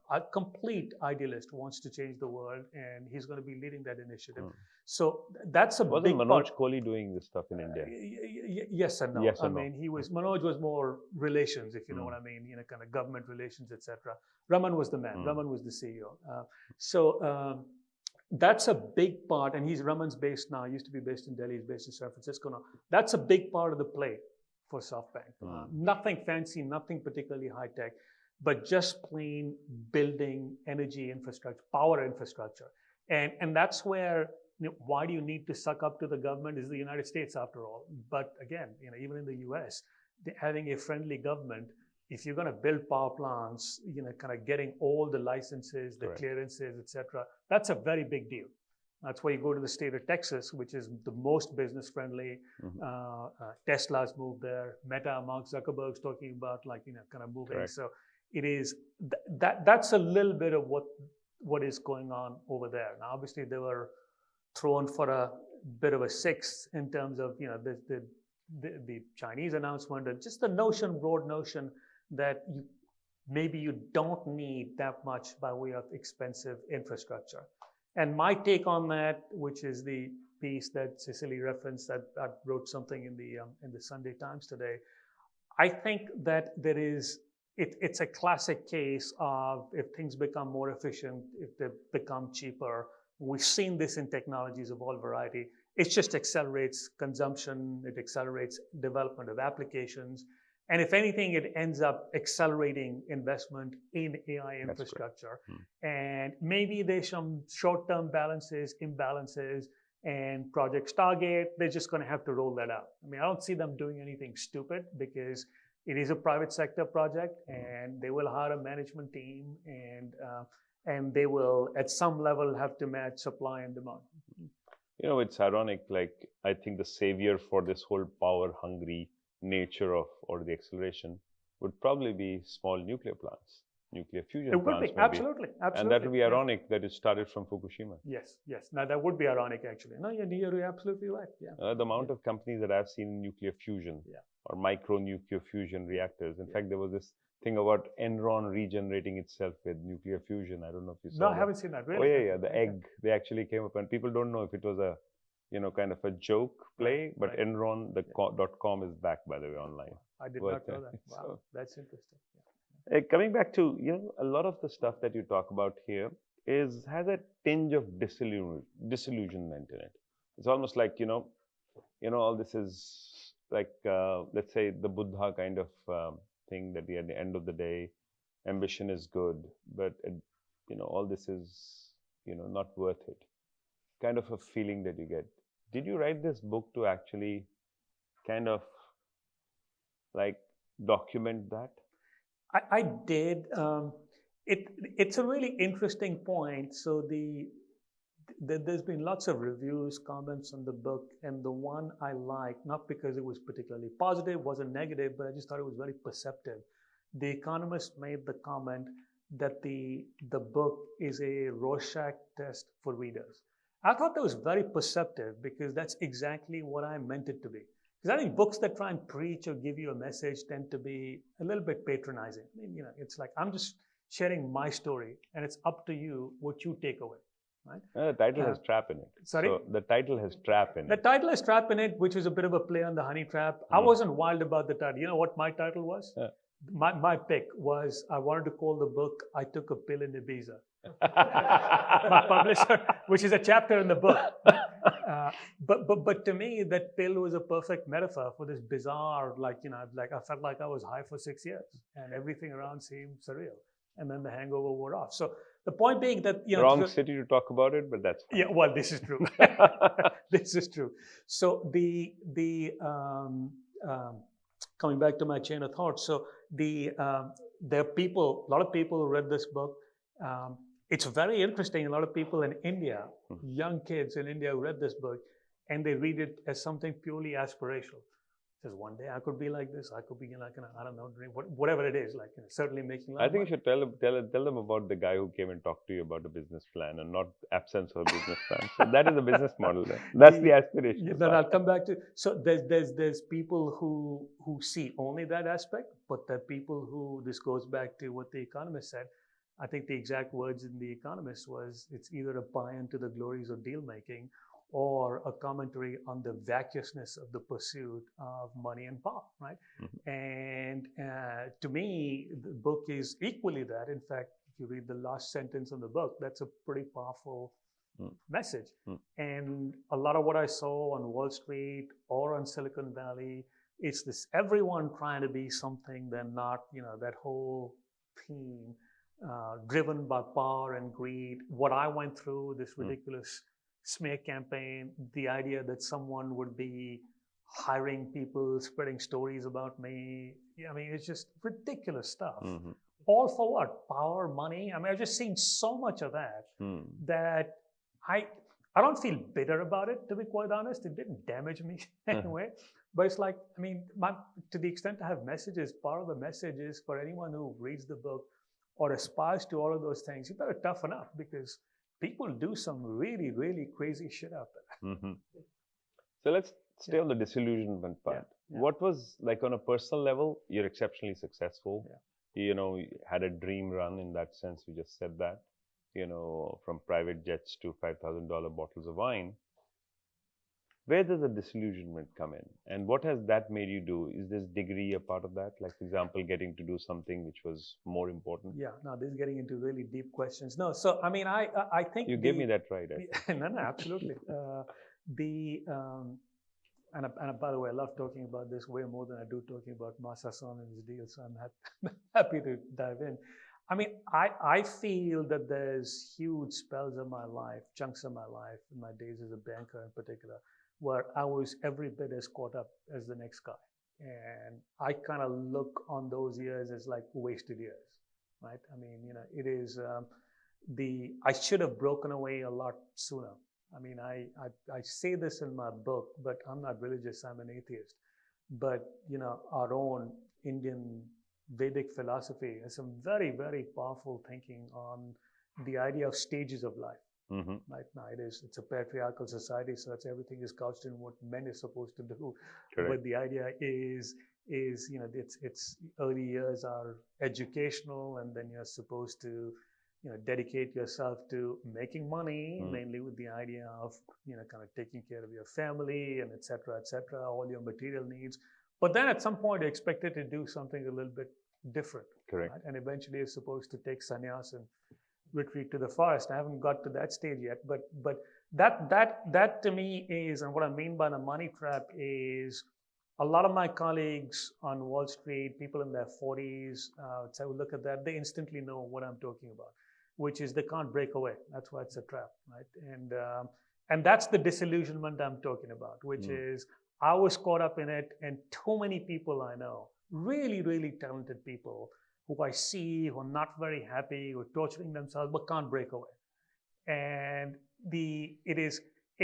a complete idealist, wants to change the world, and he's going to be leading that initiative. So that's a big part. Wasn't Manoj Kohli doing this stuff in India? Yes and no. Yes I and mean, Manoj was more relations, if you know what I mean, kind of government relations, etc. Raman was the man. Raman was the CEO. That's a big part, and Raman's based now, used to be based in Delhi, he's based in San Francisco now. That's a big part of the play for SoftBank. Nothing fancy, nothing particularly high tech, but just plain building energy infrastructure, power infrastructure. And that's where, why do you need to suck up to the government? Is the United States after all. But again, even in the US, having a friendly government, if you're going to build power plants, kind of getting all the licenses, the clearances, etc., that's a very big deal. That's why you go to the state of Texas, which is the most business friendly. Tesla's moved there. Meta, Mark Zuckerberg's talking about kind of moving. Correct. So it is that's a little bit of what is going on over there. Now, obviously, they were thrown for a bit of a six in terms of the Chinese announcement, and just the broad notion that maybe you don't need that much by way of expensive infrastructure. And my take on that, which is the piece that Cecily referenced, that I wrote something in the Sunday Times today. I think that it's a classic case of if things become more efficient, if they become cheaper. We've seen this in technologies of all variety. It just accelerates consumption, it accelerates development of applications. And if anything, it ends up accelerating investment in AI infrastructure. And maybe there's some short-term imbalances, and Project Stargate, they're just going to have to roll that out. I mean, I don't see them doing anything stupid because it is a private sector project, and they will hire a management team, and they will, at some level, have to match supply and demand. You know, it's ironic, like, I think the savior for this whole power-hungry nature of, or the acceleration, would probably be small nuclear plants, nuclear fusion plants. It would be, maybe. absolutely. And that would be ironic that it started from Fukushima. Yes. Now, that would be ironic, actually. No, you're absolutely right, yeah. The amount of companies that I've seen in nuclear fusion or micro-nuclear fusion reactors. In fact, there was this thing about Enron regenerating itself with nuclear fusion. I don't know if you saw No, I haven't seen that, really. Oh, yeah, the egg. They actually came up, and people don't know if it was a, kind of a joke play, but Enron, the .com is back, by the way, online. I did not know that. Wow, so, that's interesting. Coming back to, a lot of the stuff that you talk about here has a tinge of disillusionment in it. It's almost like, all this is like, let's say the Buddha kind of thing, that at the end of the day, ambition is good, but, all this is, not worth it. Kind of a feeling that you get. Did you write this book to actually kind of like document that? I did. It's a really interesting point. So there's been lots of reviews, comments on the book, and the one I liked, not because it was particularly positive, wasn't negative, but I just thought it was very perceptive. The Economist made the comment that the book is a Rorschach test for readers. I thought that was very perceptive, because that's exactly what I meant it to be. Because I think books that try and preach or give you a message tend to be a little bit patronizing. I mean, it's like, I'm just sharing my story, and it's up to you what you take away, right? The title has trap in it. Sorry? So the title has trap in it. The title has trap in it, which was a bit of a play on the honey trap. I wasn't wild about the title. You know what my title was? My pick was, I wanted to call the book, I Took a Pill in Ibiza. My publisher, which is a chapter in the book. But to me, that pill was a perfect metaphor for this bizarre, I felt like I was high for 6 years, and everything around seemed surreal. And then the hangover wore off. So the point being that, wrong city to talk about it, but that's fine. Yeah, well, this is true. This is true. So coming back to my chain of thought. So there are people, a lot of people who read this book. It's very interesting. A lot of people in India, young kids in India who read this book, and they read it as something purely aspirational. Says, one day I could be like this. I could be like, I don't know, whatever it is, certainly making. I think you should tell them about the guy who came and talked to you about the business plan, and not absence of a business plan. So that is the business model. That's the aspiration. Then I'll come back to. So there's people who see only that aspect, but there are people who, this goes back to what the Economist said. I think the exact words in the Economist was, it's either a buy-in to the glories of deal making, or a commentary on the vacuousness of the pursuit of money and power, right? And to me, the book is equally that. In fact, if you read the last sentence of the book, that's a pretty powerful message. And a lot of what I saw on Wall Street or on Silicon Valley, it's this everyone trying to be something they're not, that whole theme driven by power and greed. What I went through, this ridiculous smear campaign, the idea that someone would be hiring people, spreading stories about me. I mean, it's just ridiculous stuff. All for what? Power, money? I mean, I've just seen so much of that that I don't feel bitter about it, to be quite honest. It didn't damage me anyway. But it's like, I mean, to the extent I have messages, part of the message is for anyone who reads the book or aspires to all of those things, you better toughen up, because people do some really, really crazy shit out there. So let's stay on the disillusionment part. What was, like, on a personal level, you're exceptionally successful. You had a dream run in that sense. You just said that, from private jets to $5,000 bottles of wine. Where does the disillusionment come in? And what has that made you do? Is this degree a part of that? Like, for example, getting to do something which was more important? Yeah, no, this is getting into really deep questions. No, so I mean, I think You gave me that right. no, absolutely. And by the way, I love talking about this way more than I do talking about Masa-san and his deal. So I'm happy to dive in. I mean, I feel that there's huge spells of my life, chunks of my life, in my days as a banker in particular, where I was every bit as caught up as the next guy. And I kind of look on those years as like wasted years, right? I mean, it is I should have broken away a lot sooner. I mean, I say this in my book, but I'm not religious, I'm an atheist. But, our own Indian Vedic philosophy has some very, very powerful thinking on the idea of stages of life. Mm-hmm. Right now, it's a patriarchal society, so everything is couched in what men is supposed to do. Correct. But the idea is it's early years are educational, and then you're supposed to dedicate yourself to making money, mainly with the idea of kind of taking care of your family and et cetera, all your material needs. But then at some point, you're expected to do something a little bit different. Correct. Right? And eventually, you're supposed to take sannyas and retreat to the forest. I haven't got to that stage yet, but that to me is, and what I mean by the money trap is, a lot of my colleagues on Wall Street, people in their 40s, so look at that, they instantly know what I'm talking about, which is they can't break away. That's why it's a trap, right? And that's the disillusionment I'm talking about, which is I was caught up in it, and too many people I know, really, really talented people who I see who are not very happy, who are torturing themselves, but can't break away. And it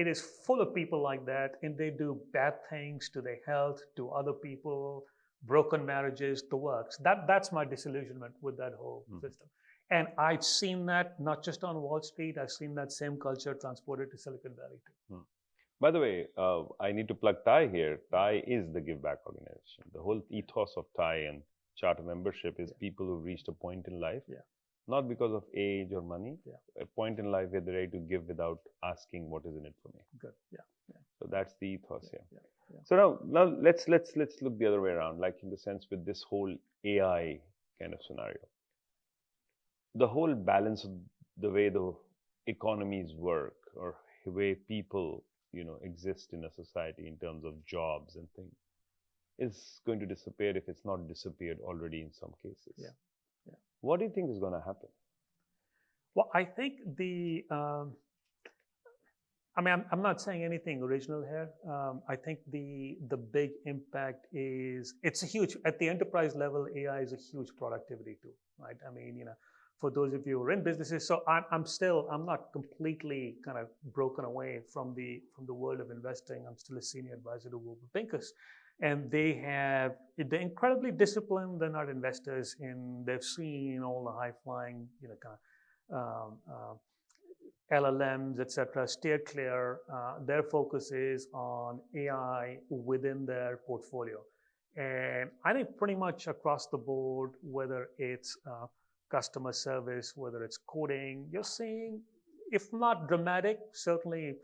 is full of people like that, and they do bad things to their health, to other people, broken marriages, the works. That's my disillusionment with that whole system. And I've seen that not just on Wall Street, I've seen that same culture transported to Silicon Valley too. By the way, I need to plug TiE here. TiE is the give back organization. The whole ethos of TiE and charter membership is people who've reached a point in life, not because of age or money, a point in life where they're ready to give without asking what is in it for me. Good, So that's the ethos here. So now let's look the other way around, like in the sense with this whole AI kind of scenario. The whole balance of the way the economies work, or the way people exist in a society in terms of jobs and things, is going to disappear if it's not disappeared already in some cases. What do you think is going to happen? Well, I think I'm not saying anything original here. I think the big impact is, it's a huge, at the enterprise level, AI is a huge productivity tool, right? I mean, for those of you who are in businesses, so I'm not completely kind of broken away from the world of investing. I'm still a senior advisor to Warburg Pincus. And they're incredibly disciplined. They're not investors they've seen all the high-flying, LLMs, et cetera, steer clear. Their focus is on AI within their portfolio. And I think pretty much across the board, whether it's customer service, whether it's coding, you're seeing, if not dramatic, certainly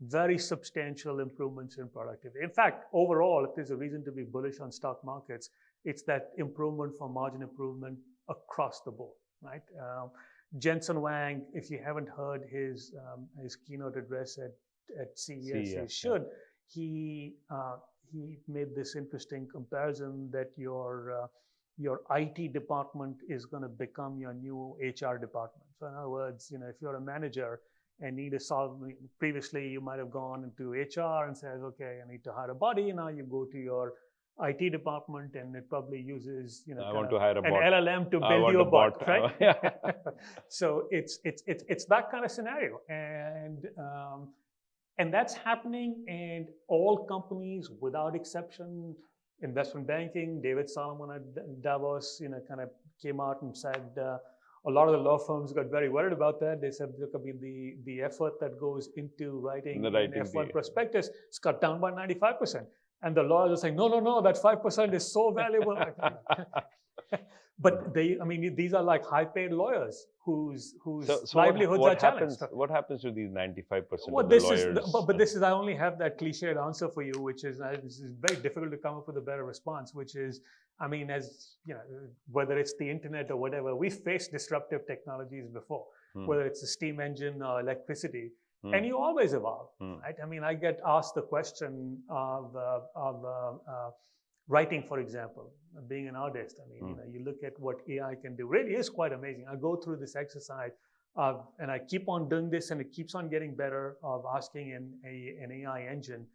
very substantial improvements in productivity. In fact, overall, if there's a reason to be bullish on stock markets, it's that improvement for margin improvement across the board, right? Jensen Huang, if you haven't heard his keynote address at CES, you should. He made this interesting comparison that your IT department is going to become your new HR department. So in other words, if you're a manager and need to solve, previously you might have gone into HR and said, okay, I need to hire a body. Now you go to your IT department and it probably uses, I want to hire an LLM to build you a bot, right? So it's that kind of scenario. And that's happening, and all companies without exception, investment banking, David Solomon at Davos, kind of came out and said, a lot of the law firms got very worried about that. They said, look, I mean, the effort that goes into writing an F1 prospectus is cut down by 95%. And the lawyers are saying, no, that 5% is so valuable. But I mean, these are like high-paid lawyers whose So livelihoods are challenged. What happens to these 95% Well, of the this lawyers? this is, I only have that cliched answer for you, which is, this is very difficult to come up with a better response, which is, I mean, as you know, whether it's the internet or whatever, we've faced disruptive technologies before, whether it's a steam engine or electricity, and you always evolve, right? I mean, I get asked the question of writing, for example, being an artist. I mean, you know, you look at what AI can do. Really is quite amazing. I go through this exercise, and I keep on doing this, and it keeps on getting better. Of asking an AI engine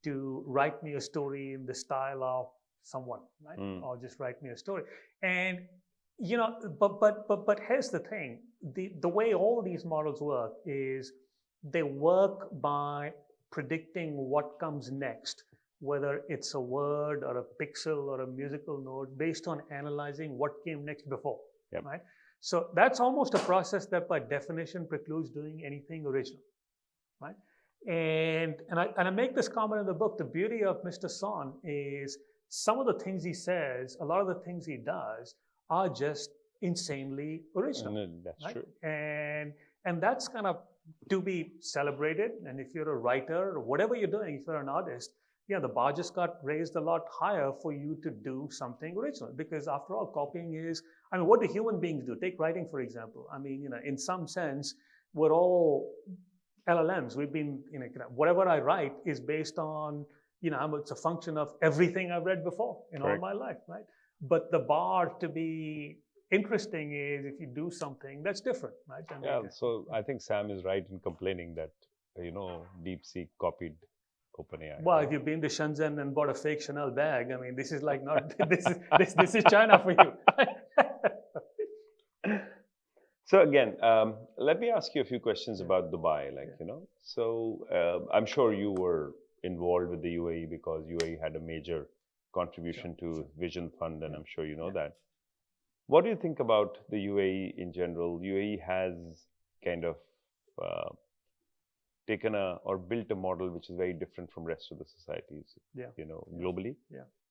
to write me a story in the style of someone, right? Or just write me a story. And you know, but here's the thing: the way all these models work is they work by predicting what comes next, whether it's a word or a pixel or a musical note, based on analyzing what came next before, right? So that's almost a process that by definition precludes doing anything original, right? And I make this comment in the book. The beauty of Mr. Son is some of the things he says, a lot of the things he does are just insanely original. That's right? true. And that's kind of to be celebrated. And if you're a writer or whatever you're doing, if you're an artist, yeah, the bar just got raised a lot higher for you to do something original. Because after all, copying is, I mean, what do human beings do? Take writing, for example. I mean, you know, in some sense, we're all LLMs. We've been, you know, whatever I write is based on, you know, it's a function of everything I've read before in all my life, right? But the bar to be interesting is if you do something that's different, right? I mean, yeah, so I think Sam is right in complaining that, you know, DeepSeek copied OpenAI. Well, if you've been to Shenzhen and bought a fake Chanel bag, I mean, this is like not, this is China for you. So again, let me ask you a few questions about Dubai, like, you know, so I'm sure you were involved with the UAE because UAE had a major contribution to Vision Fund, and I'm sure you know that. What do you think about the UAE in general? UAE has kind of taken or built a model which is very different from rest of the societies, you know, globally.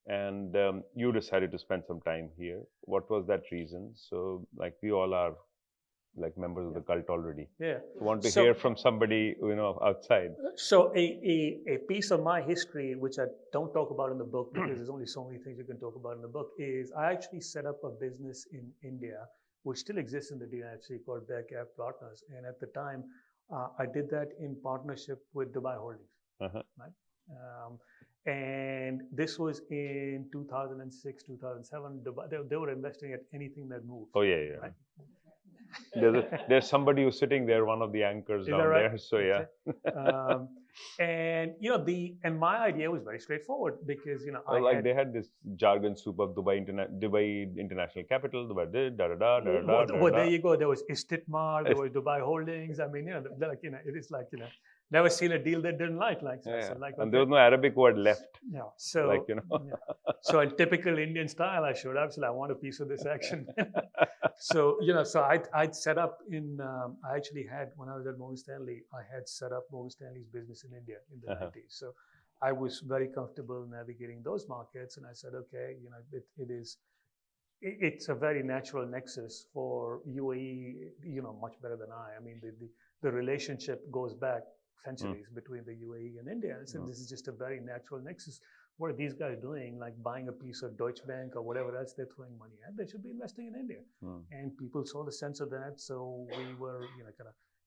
And you decided to spend some time here. What was that reason? So, like, we all are like members of the cult already. Yeah. So want to hear from somebody, you know, outside. So a piece of my history, which I don't talk about in the book because there's only so many things you can talk about in the book, is I actually set up a business in India, which still exists in the DIFC, called Bearcap Partners. And at the time, I did that in partnership with Dubai Holdings, right? And this was in 2006, 2007. Dubai, they were investing at anything that moved. Oh, yeah, yeah. Right? There's somebody who's sitting there, one of the anchors down there. So yeah. And you know, and my idea was very straightforward because, you know, they had this jargon soup of Dubai International Capital, Dubai Well, there you go. There was Istithmar, there was Dubai Holdings. I mean, you know, like, you know, it is like, you know, never seen a deal they didn't like. So, like, and there was no Arabic word left. Yeah. So, like, you know. So in typical Indian style, I showed up. So I want a piece of this action. So, you know, so I'd set up I actually had, when I was at Morgan Stanley, I had set up Morgan Stanley's business in India in the 90s. So I was very comfortable navigating those markets. And I said, okay, you know, it's a very natural nexus for UAE, you know, much better than I. I mean, the relationship goes back centuries between the UAE and India. And so this is just a very natural nexus. What are these guys doing? Like buying a piece of Deutsche Bank or whatever else they're throwing money at? They should be investing in India. And people saw the sense of that. So we were, you know,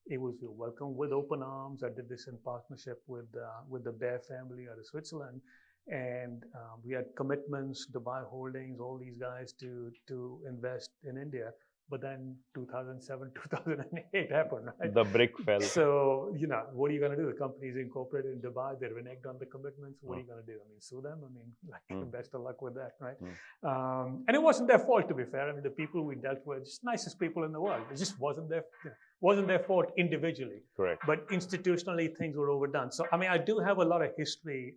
it was welcomed with open arms. I did this in partnership with the Bear family out of Switzerland. And we had commitments, Dubai Holdings, all these guys to invest in India. But then 2007, 2008 happened, right? The brick fell. So, you know, what are you going to do? The company's incorporated in Dubai. They reneged on the commitments. What are you going to do? I mean, sue them? I mean, like, best of luck with that, right? And it wasn't their fault, to be fair. I mean, the people we dealt with, just nicest people in the world. It just wasn't their fault individually. Correct. But institutionally, things were overdone. So, I mean, I do have a lot of history,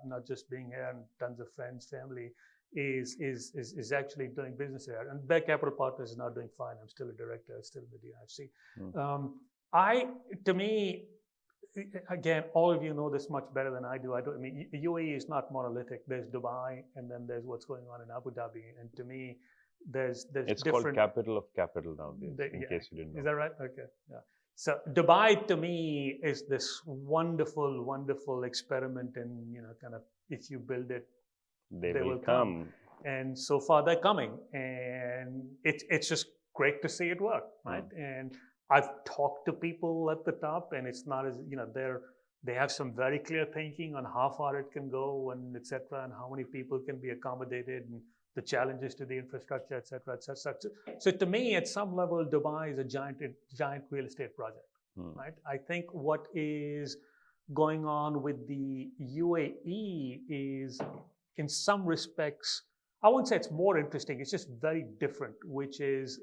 not just being here and tons of friends, family, is actually doing business here. And Bear Capital Partners is now doing fine. I'm still a director, still in the DIFC. To me, again, all of you know this much better than I do. I mean, the UAE is not monolithic. There's Dubai, and then there's what's going on in Abu Dhabi. And to me, there's It's different. called capital of capital nowadays, in Yeah. case you didn't know. Is that right? Okay. Yeah. So Dubai to me is this wonderful, wonderful experiment in, kind of, if you build it, They will come. And so far they're coming, and it's just great to see it work, right? And I've talked to people at the top, and it's not as they have some very clear thinking on how far it can go, and etc., and how many people can be accommodated, and the challenges to the infrastructure, etc., etc. So to me, at some level, Dubai is a giant real estate project, right? I think what is going on with the UAE is, in some respects, I won't say it's more interesting, it's just very different, which is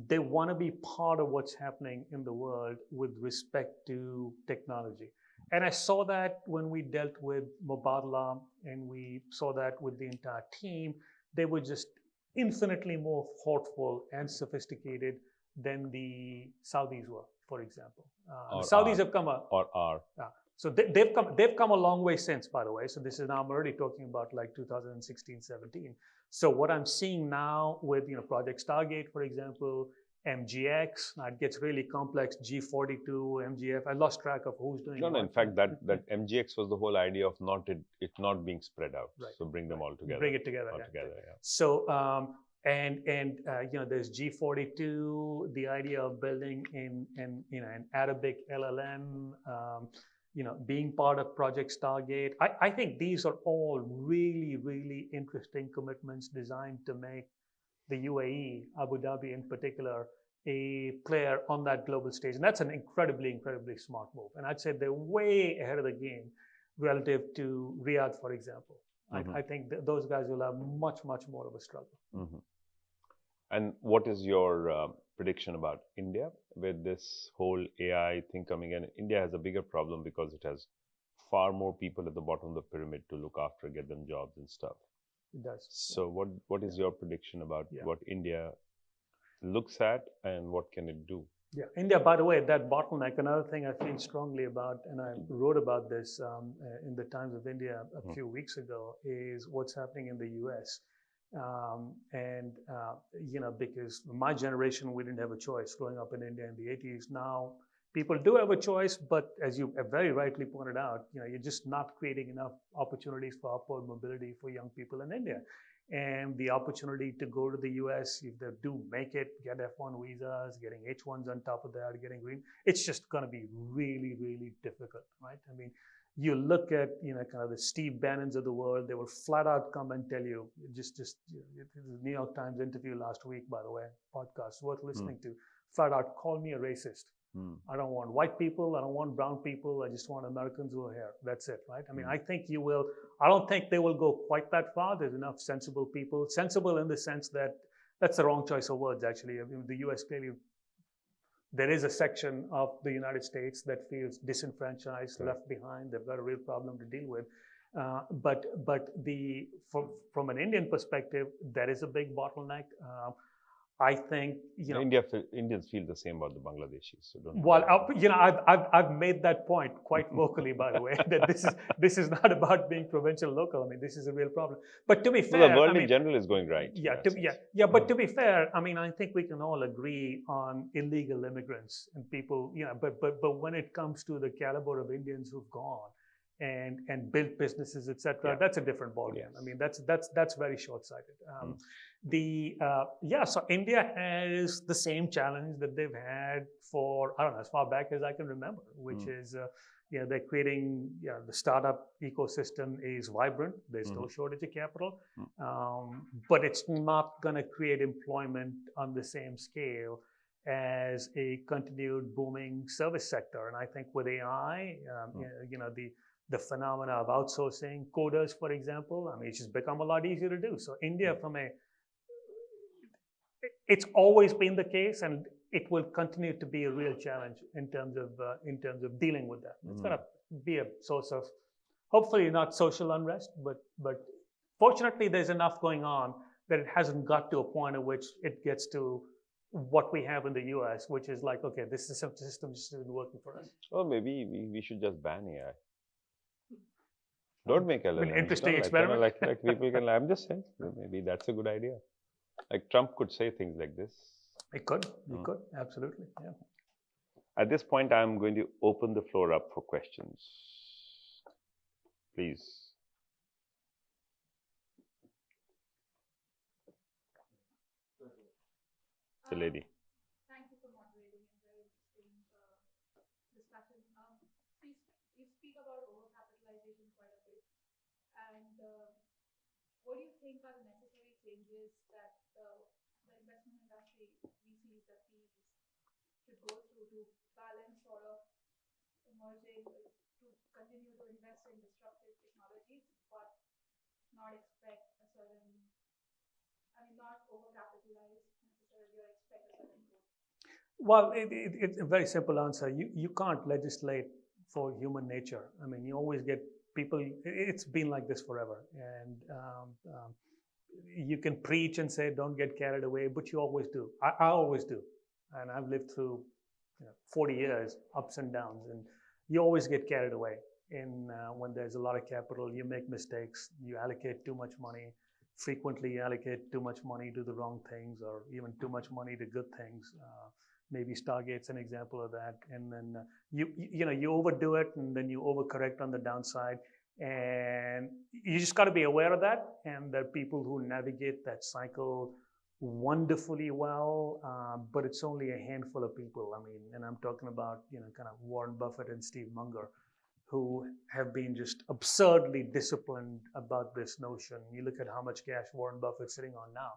they want to be part of what's happening in the world with respect to technology. And I saw that when we dealt with Mubadala, and we saw that with the entire team. They were just infinitely more thoughtful and sophisticated than the Saudis were, for example. The Saudis have come up. Or are. So they've come a long way since, by the way. So this is now, I'm already talking about like 2016, 17. So what I'm seeing now with Project Stargate, for example, MGX, now it gets really complex. G42, MGF. I lost track of who's doing. No, in fact, that MGX was the whole idea of it not being spread out. Right. So bring them all together. Bring it together. Yeah. So and there's G42, the idea of building in an Arabic LLM. Being part of Project Stargate. I think these are all really, really interesting commitments designed to make the UAE, Abu Dhabi in particular, a player on that global stage. And that's an incredibly, incredibly smart move. And I'd say they're way ahead of the game relative to Riyadh, for example. I think those guys will have much, much more of a struggle. And what is your prediction about India with this whole AI thing coming in? India has a bigger problem because it has far more people at the bottom of the pyramid to look after, get them jobs and stuff. It does. So what is your prediction about what India looks at and what can it do? Yeah, India, by the way, that bottleneck, another thing I feel strongly about, and I wrote about this in the Times of India a few weeks ago, is what's happening in the US. Because my generation, we didn't have a choice growing up in India in the 80s. Now, people do have a choice, but as you very rightly pointed out, you're just not creating enough opportunities for upward mobility for young people in India. And the opportunity to go to the US, if they do make it, get F1 visas, getting H1s on top of that, getting green, it's just going to be really, really difficult, right? I mean, you look at, kind of the Steve Bannons of the world, they will flat out come and tell you, the New York Times interview last week, by the way, podcast worth listening to, flat out call me a racist. I don't want white people. I don't want brown people. I just want Americans who are here. That's it, right? I mean, I don't think they will go quite that far. There's enough sensible people. Sensible in the sense that that's the wrong choice of words, actually. I mean, the US clearly, there is a section of the United States that feels disenfranchised, left behind. They've got a real problem to deal with. But from an Indian perspective, there is a big bottleneck. I think Indians feel the same about the Bangladeshis. So don't. Well, I've made that point quite vocally, by the way, that this is not about being provincial local. I mean, this is a real problem. But to be fair, the world in general is going right. But to be fair, I mean, I think we can all agree on illegal immigrants and people. But when it comes to the caliber of Indians who've gone and built businesses, etc., that's a different ballgame. I mean, that's very short-sighted. So India has the same challenge that they've had for, I don't know, as far back as I can remember, which is, they're creating, the startup ecosystem is vibrant. There's no shortage of capital, but it's not going to create employment on the same scale as a continued booming service sector. And I think with AI, the phenomena of outsourcing coders, for example, I mean, it's just become a lot easier to do. So India, it's always been the case, and it will continue to be a real challenge in terms of dealing with that. It's going to be a source of, hopefully not social unrest, but fortunately there's enough going on that it hasn't got to a point at which it gets to what we have in the US, which is like, okay, this system just isn't working for us. Well, maybe we should just ban AI. Don't make LLMs. An interesting experiment. Like people can. I'm just saying, maybe that's a good idea. Like Trump could say things like this. It could. It could. Absolutely. Yeah. At this point, I'm going to open the floor up for questions. Please. The lady. Thank you for moderating a very interesting discussion. You speak about overcapitalization quite a bit. And what do you think are the necessary changes that the investment industry, VCs, that PEs should go through to balance sort of emerging, to continue to invest in disruptive technologies, but not expect a certain, not overcapitalize necessarily or expect a certain growth? Well, it's a very simple answer. You can't legislate for human nature. I mean, you always get people. It's been like this forever, and you can preach and say don't get carried away, but you always do. I always do, and I've lived through 40 years, ups and downs, and you always get carried away. In when there's a lot of capital, you make mistakes. You allocate too much money. Frequently, you allocate too much money to the wrong things, or even too much money to good things. Maybe Stargate's an example of that. And then you overdo it, and then you overcorrect on the downside. And you just got to be aware of that. And there are people who navigate that cycle wonderfully well, but it's only a handful of people. I mean, and I'm talking about kind of Warren Buffett and Steve Munger, who have been just absurdly disciplined about this notion. You look at how much cash Warren Buffett's sitting on now,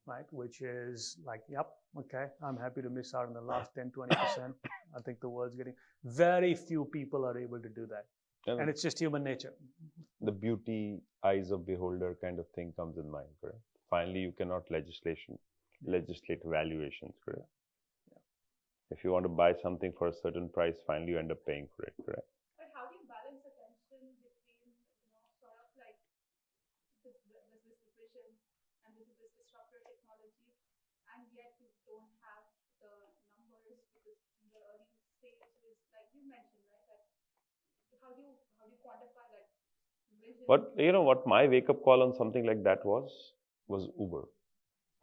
right? Which is like, yep, okay, I'm happy to miss out on the last 10, 20%. I think the world's getting, very few people are able to do that. And it's just human nature. The beauty, eyes of beholder kind of thing comes in mind, correct? Finally, you cannot legislate valuations, correct? Yeah. If you want to buy something for a certain price, finally you end up paying for it, correct? But how do you balance the tension between, sort of like this vision and this disruptive technology, and yet you don't have the numbers, because in the early stages, like you mentioned, right? That how do you quantify that vision? But what my wake-up call on something like that was Uber.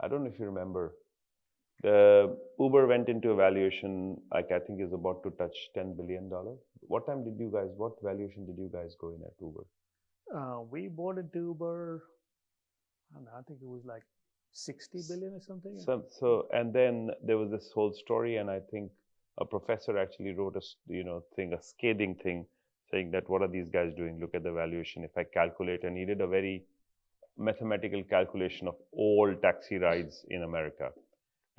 I don't know if you remember. The Uber went into a valuation, like I think is about to touch $10 billion. What valuation did you guys go in at Uber? We bought into Uber, I think it was like 60 billion or something. So and then there was this whole story, and I think a professor actually wrote a scathing thing, saying that what are these guys doing? Look at the valuation. If I calculate, and he did a very mathematical calculation of all taxi rides in America,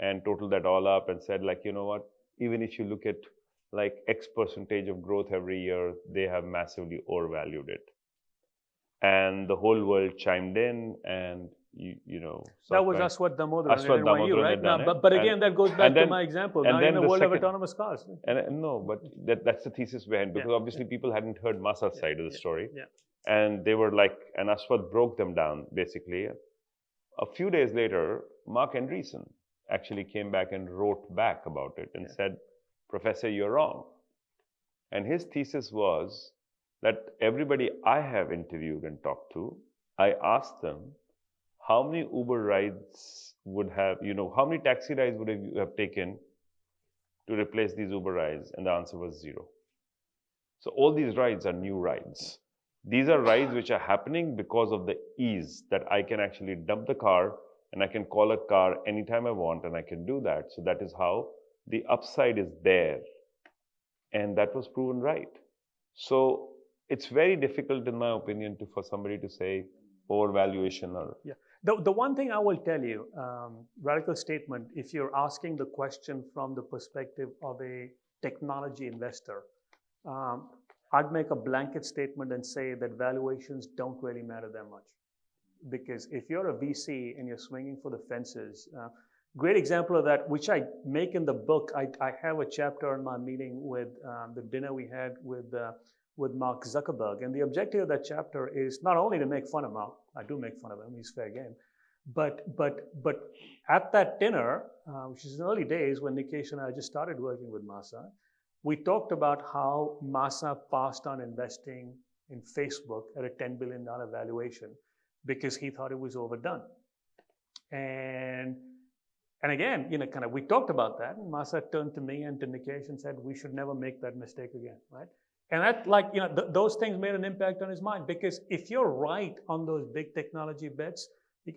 and totaled that all up and said, like, you know what? Even if you look at like X percentage of growth every year, they have massively overvalued it. And the whole world chimed in, and that was Ashwath Damodaran, Damodaran, right? Now, but again, that goes back to my example. Now in the world of autonomous cars. No, but that's the thesis behind, because obviously people hadn't heard Masa's side of the story. Yeah. And they were like, and Ashwath broke them down, basically. A few days later, Mark Andreessen actually came back and wrote back about it and said, Professor, you're wrong. And his thesis was that everybody I have interviewed and talked to, I asked them, how many Uber rides would have, how many taxi rides would you have taken to replace these Uber rides? And the answer was 0. So all these rides are new rides. These are rides which are happening because of the ease that I can actually dump the car and I can call a car anytime I want, and I can do that. So that is how the upside is there. And that was proven right. So it's very difficult, in my opinion, for somebody to say overvaluation or... Yeah. The one thing I will tell you, radical statement, if you're asking the question from the perspective of a technology investor, I'd make a blanket statement and say that valuations don't really matter that much. Because if you're a VC and you're swinging for the fences, great example of that, which I make in the book. I have a chapter in my meeting with the dinner we had with Mark Zuckerberg. And the objective of that chapter is not only to make fun of Mark, I do make fun of him, he's fair game, but at that dinner, which is in the early days when Nikesh and I just started working with Masa, we talked about how Masa passed on investing in Facebook at a $10 billion valuation because he thought it was overdone. And again, kind of we talked about that, and Masa turned to me and to Nikesh and said, we should never make that mistake again, right? And that, those things made an impact on his mind, because if you're right on those big technology bets,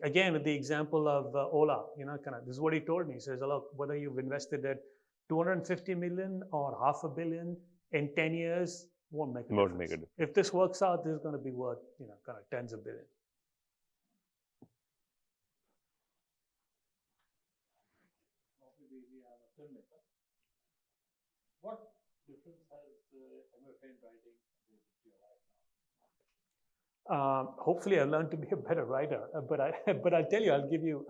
again, with the example of Ola, this is what he told me. He says, Alok, whether you've invested at 250 million or $500 million in 10 years, won't make a difference. If this works out, this is going to be worth, kind of tens of billions. What difference has American writing made to your life now? Hopefully, I learned to be a better writer. But I'll tell you, I'll give you.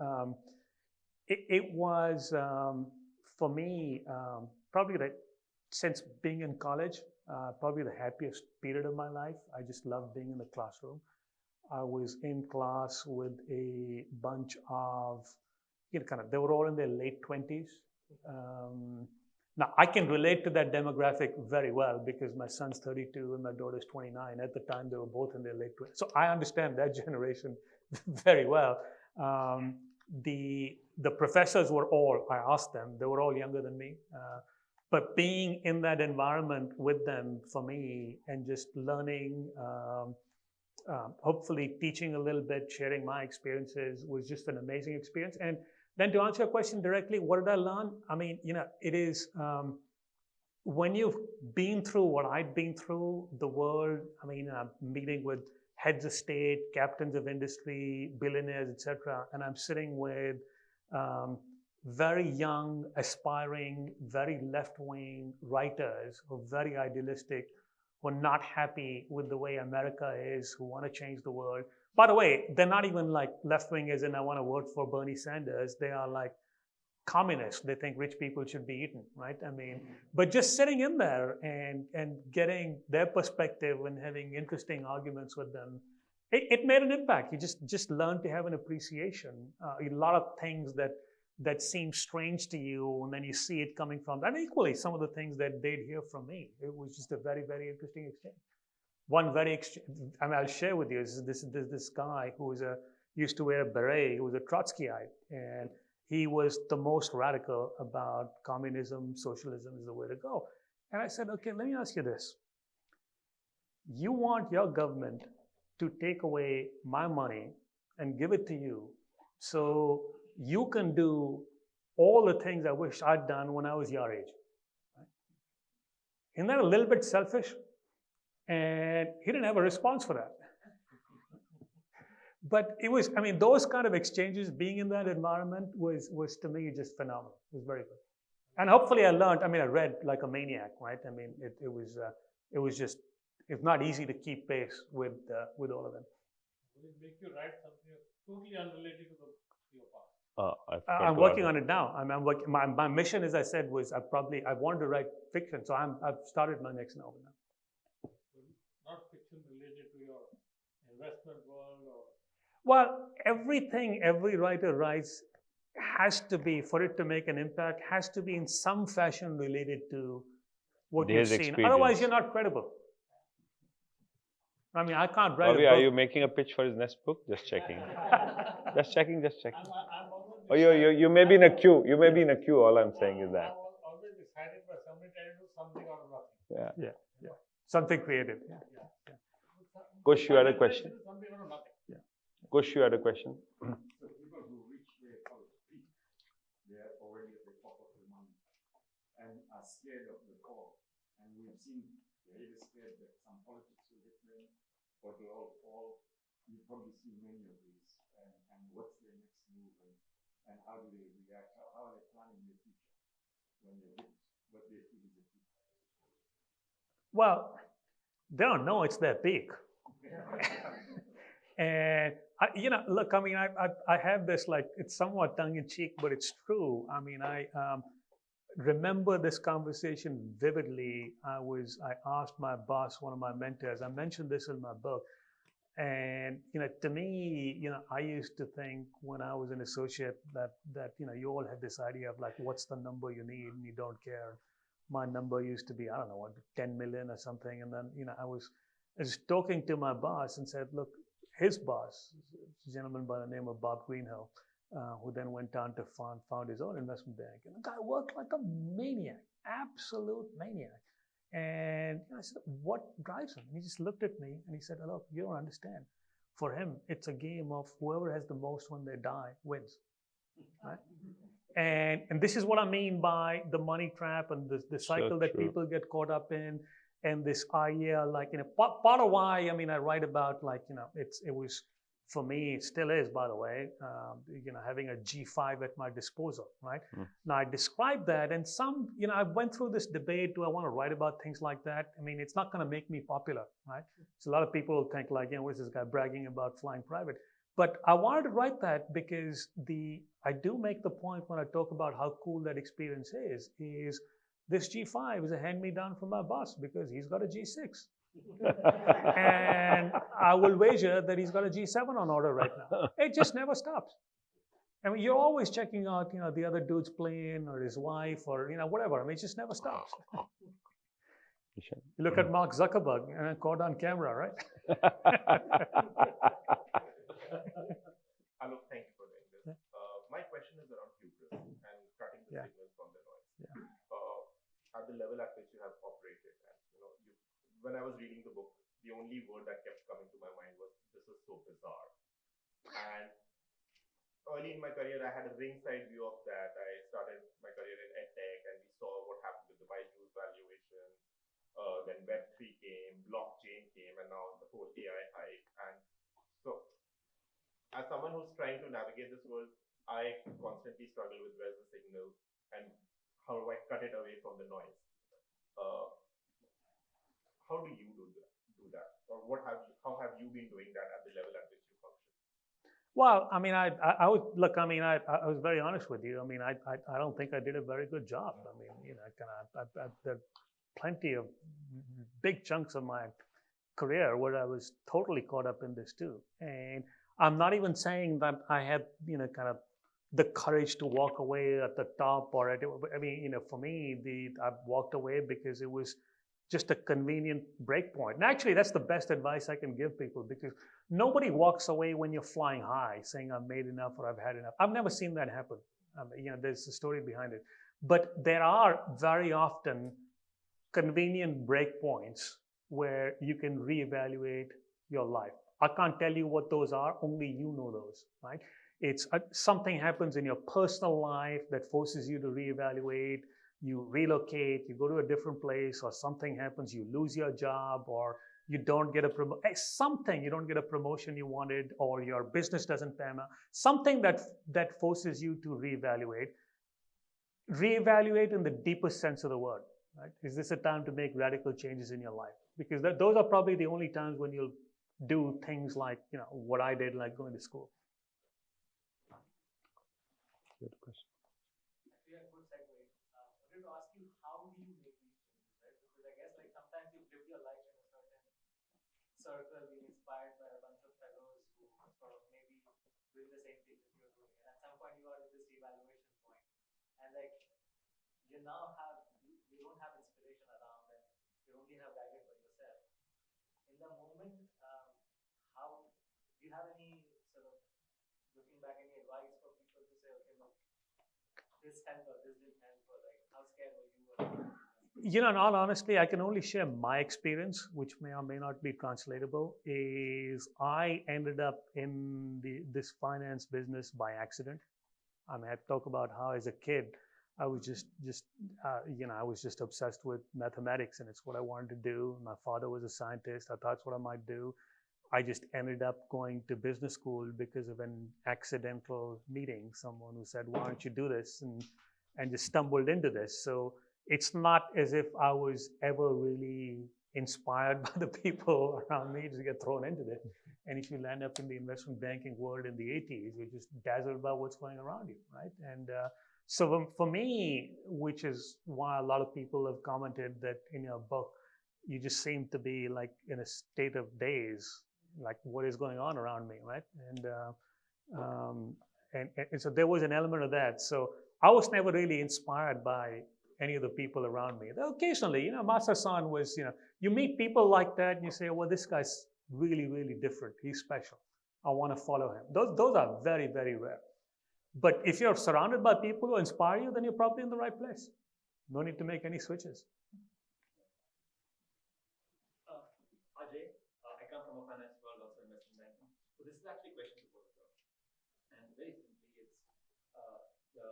It was for me probably since being in college, probably the happiest period of my life. I just loved being in the classroom. I was in class with a bunch of, they were all in their late 20s. Now, I can relate to that demographic very well because my son's 32 and my daughter's 29. At the time, they were both in their late 20s. So I understand that generation very well. The professors were all, I asked them, they were all younger than me. But being in that environment with them for me and just learning, hopefully teaching a little bit, sharing my experiences was just an amazing experience. And then to answer your question directly, what did I learn? I mean, it is when you've been through what I'd been through, the world, I mean, meeting with heads of state, captains of industry, billionaires, etc., and I'm sitting with very young, aspiring, very left-wing writers who are very idealistic, who are not happy with the way America is, who want to change the world. By the way, they're not even like left-wing as in I want to vote for Bernie Sanders. They are like communists. They think rich people should be eaten, right? I mean, but just sitting in there and getting their perspective and having interesting arguments with them, it made an impact. You just learn to have an appreciation. A lot of things that seem strange to you, and then you see it coming from, and equally some of the things that they'd hear from me. It was just a very, very interesting exchange. I'll share with you, this guy who used to wear a beret, who was a Trotskyite, and he was the most radical about communism, socialism is the way to go. And I said, okay, let me ask you this. You want your government to take away my money and give it to you so you can do all the things I wish I'd done when I was your age. Right? Isn't that a little bit selfish? And he didn't have a response for that. But it was, I mean, those kind of exchanges, being in that environment was to me just phenomenal. It was very good. And hopefully I learned, I mean, I read like a maniac, right? I mean, it was just, it's not easy to keep pace with all of them. Will it make you write something totally unrelated to your past? I'm working on it now. I'm working, my mission, as I said, was I wanted to write fiction, so I've started my next novel now. Not fiction related to your investment world or? Well, everything every writer writes has to be, for it to make an impact, has to be in some fashion related to what you've seen. Otherwise, you're not credible. I mean, I can't write a book. Are you making a pitch for his next book? Just checking. Just checking. Oh, you may be in a queue. You may be in a queue. All I'm saying is that. I'm always excited by somebody trying to do something out of nothing. Yeah. Something creative. Yeah. Kush, you had a question? Something out of nothing. Kush, you had a question? So people who reach their top of the peak, they're already at the top of the mountain and are scared of the fall. And we've seen they're either scared that some politics will hit them or they'll all fall. You've probably seen many of these. And what's their next move and how do they react? How are they planning their future when they hit what they feel is the peak? Well, they don't know it's their peak. And look, I mean, I have this, like, it's somewhat tongue-in-cheek, but it's true. I mean, I remember this conversation vividly. I asked my boss, one of my mentors, I mentioned this in my book, and to me, I used to think when I was an associate that you all had this idea of like, what's the number you need, and you don't care. My number used to be, I don't know, 10 million or something, and then I was talking to my boss and said, look, his boss, a gentleman by the name of Bob Greenhill, who then went on to found his own investment bank. And the guy worked like a maniac, absolute maniac. And I said, what drives him? And he just looked at me and he said, Alok, you don't understand. For him, it's a game of whoever has the most when they die wins. Right? And this is what I mean by the money trap and the cycle that people get caught up in, and this idea, like, part of why, I write about, like, it was, for me, it still is, by the way, having a G5 at my disposal, right? Now, I describe that, and I went through this debate, do I want to write about things like that? It's not going to make me popular, right? So a lot of people think, like, what is this guy bragging about flying private? But I wanted to write that because I do make the point when I talk about how cool that experience is this G5 is a hand-me-down from my boss because he's got a G6. And I will wager that he's got a G7 on order right now. It just never stops. You're always checking out, the other dude's plane or his wife or, whatever. It just never stops. You look at Mark Zuckerberg and caught on camera, right? Alok, thank you for doing this. My question is around hubris and cutting the signals from the noise. At the level at which you have operated, and when I was reading the book, the only word that kept coming to my mind was, "This is so bizarre." And early in my career, I had a ringside view of that. I started my career in EdTech, and we saw what happened with the Majlis valuation. Then Web3 came, blockchain came, and now the whole AI hype. And so, as someone who's trying to navigate this world, I constantly struggle with where's the signal and how do I cut it away from the noise. How do you do that? Or how have you been doing that at the level at which you function? Well, I was very honest with you. I don't think I did a very good job. There are plenty of big chunks of my career where I was totally caught up in this too. And I'm not even saying that I had, kind of the courage to walk away at the top or for me, I walked away because it was just a convenient break point. And actually, that's the best advice I can give people, because nobody walks away when you're flying high saying I've made enough or I've had enough. I've never seen that happen. There's a story behind it. But there are very often convenient break points where you can reevaluate your life. I can't tell you what those are, only you know those, right? It's something happens in your personal life that forces you to reevaluate, you relocate, you go to a different place, or something happens, you lose your job, or you don't get you don't get a promotion you wanted, or your business doesn't pan out, something that forces you to reevaluate in the deepest sense of the word, right? Is this a time to make radical changes in your life? Because those are probably the only times when you'll do things like, what I did, like going to school. Good question. Actually, a good segue. I wanted to ask you, how do you make these changes, right? Because I guess, like, sometimes you've lived your life in a certain circle, being inspired by a bunch of fellows who sort of maybe doing the same thing that you're doing, and at some point you are at this evaluation point, and like you don't have inspiration around, and you only have guidance by yourself. In the moment, how do you have any sort of looking back, any advice for people to say, okay, look, this helped or this didn't help, or like how scared were you? In all honesty, I can only share my experience, which may or may not be translatable. Is I ended up in this finance business by accident. I talk about how as a kid, I was I was just obsessed with mathematics, and it's what I wanted to do. My father was a scientist. I thought that's what I might do. I just ended up going to business school because of an accidental meeting. Someone who said, "Why don't you do this?" and just stumbled into this. So it's not as if I was ever really inspired by the people around me to get thrown into it. And if you land up in the investment banking world in the 80s, you're just dazzled by what's going around you, right? And so for me, which is why a lot of people have commented that in your book, you just seem to be like in a state of daze, like what is going on around me, right? And so there was an element of that. So I was never really inspired by any of the people around me. Occasionally, Masa-san was, you meet people like that and you say, well, this guy's really, really different. He's special. I want to follow him. Those are very, very rare. But if you're surrounded by people who inspire you, then you're probably in the right place. No need to make any switches. Ajay, I come from a finance world, also investment banking. So this is actually a question to both of you. And very simply, it's the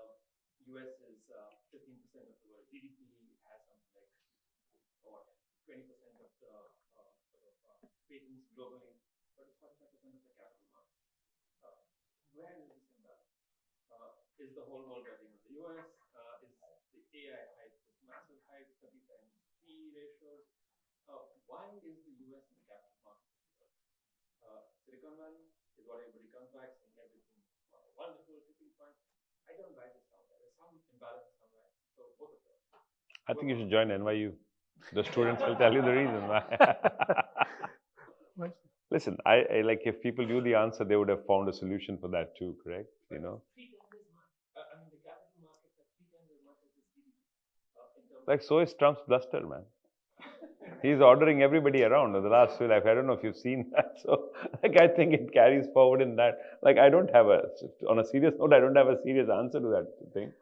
US is 15% of the world GDP, has something like what 20% of the patents globally, but it's 45% of the capital market. Where is this in that? Is the whole world betting on the US? Is the AI hype, this massive hype, 30 times PE ratios? Why is the US in the capital market? Silicon Valley is what everybody comes back saying everything wonderful, tipping point. I don't buy this somewhere. There's some imbalance somewhere. So both of them. I think you should join NYU. The students will tell you the reason why. Listen, I like if people knew the answer, they would have found a solution for that too, correct? You know. 3 times as much. I mean, the capital markets are 3 times as much as this GDP. Like so is Trump's bluster, man. He's ordering everybody around. The last few, like I don't know if you've seen that. So, like I think it carries forward in that. Like I don't have on a serious note, I don't have a serious answer to that thing.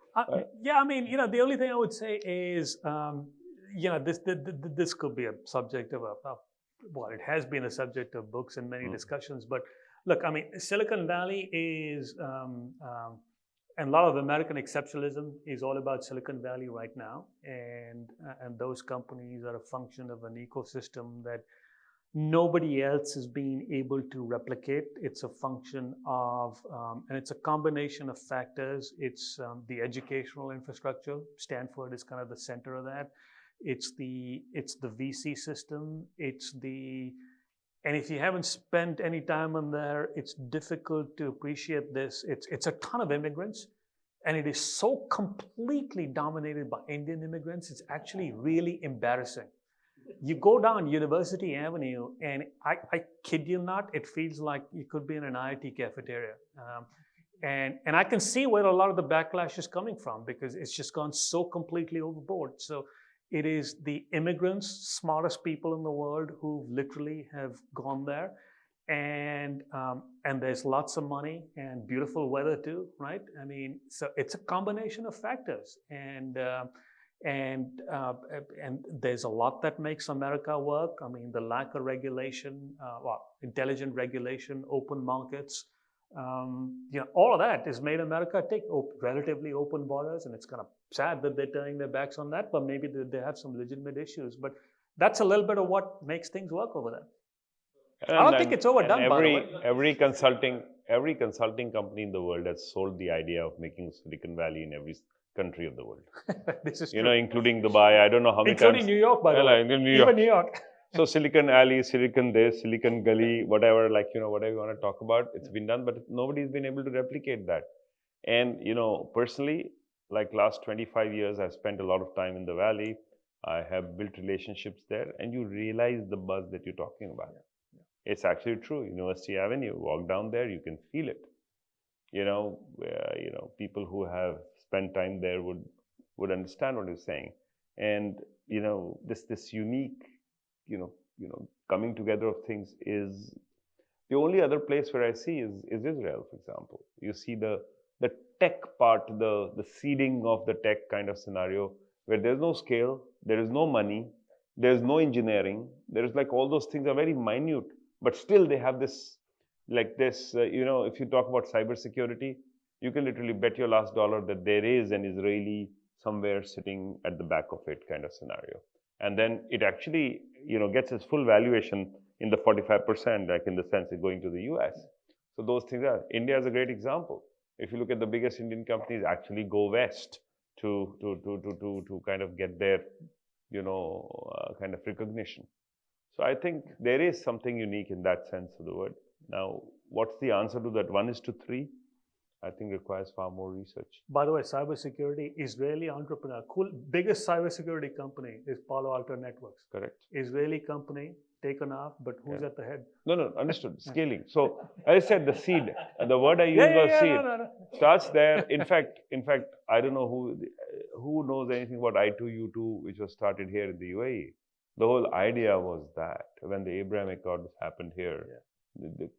Yeah, I mean, the only thing I would say is, this could be a subject of well, it has been a subject of books and many discussions. But look, I mean, Silicon Valley is, and a lot of American exceptionalism is all about Silicon Valley right now, and those companies are a function of an ecosystem that nobody else has been able to replicate. It's a function of, and it's a combination of factors. It's the educational infrastructure. Stanford is kind of the center of that. It's the VC system. And if you haven't spent any time on there, it's difficult to appreciate this. It's a ton of immigrants, and it is so completely dominated by Indian immigrants. It's actually really embarrassing. You go down University Avenue, and I kid you not, it feels like you could be in an IIT cafeteria. And I can see where a lot of the backlash is coming from, because it's just gone so completely overboard. So it is the immigrants, smartest people in the world, who literally have gone there. And there's lots of money and beautiful weather too, right? I mean, so it's a combination of factors. And there's a lot that makes America work. I mean, the lack of regulation, intelligent regulation, open markets, all of that has made America take relatively open borders, and it's kind of sad that they're turning their backs on that, but maybe they have some legitimate issues. But that's a little bit of what makes things work over there. I don't think it's overdone, by the way. Every consulting company in the world has sold the idea of making Silicon Valley in every country of the world. This is true. Including Dubai. I don't know how many including times. New York, by the way. Even New York. So Silicon Alley, Silicon this, Silicon Gully, whatever, whatever you want to talk about, it's been done, but nobody's been able to replicate that. And, personally, like last 25 years, I've spent a lot of time in the Valley. I have built relationships there, and you realize the buzz that you're talking about. Yeah. It's actually true. University Avenue, walk down there, you can feel it. People who have spent time there would understand what you're saying. And, this unique, coming together of things is the only other place where I see is Israel, for example. You see the tech part, the seeding of the tech kind of scenario, where there's no scale, there is no money, there's no engineering, there's all those things are very minute, but still they have this, if you talk about cybersecurity, you can literally bet your last dollar that there is an Israeli somewhere sitting at the back of it kind of scenario. And then it actually, gets its full valuation in the 45%, like in the sense of going to the US. So those things are, India is a great example. If you look at the biggest Indian companies actually go west to kind of get their, kind of recognition. So I think there is something unique in that sense of the word. Now, what's the answer to that 1:3? I think requires far more research. By the way, cybersecurity, Israeli entrepreneur, biggest cybersecurity company is Palo Alto Networks. Correct. Israeli company, taken off, but who's at the head? No, understood. Scaling. So, as I said, the seed, the word I used was seed. No. Starts there. In fact, I don't know who knows anything about I2U2, which was started here in the UAE. The whole idea was that when the Abraham Accords happened here,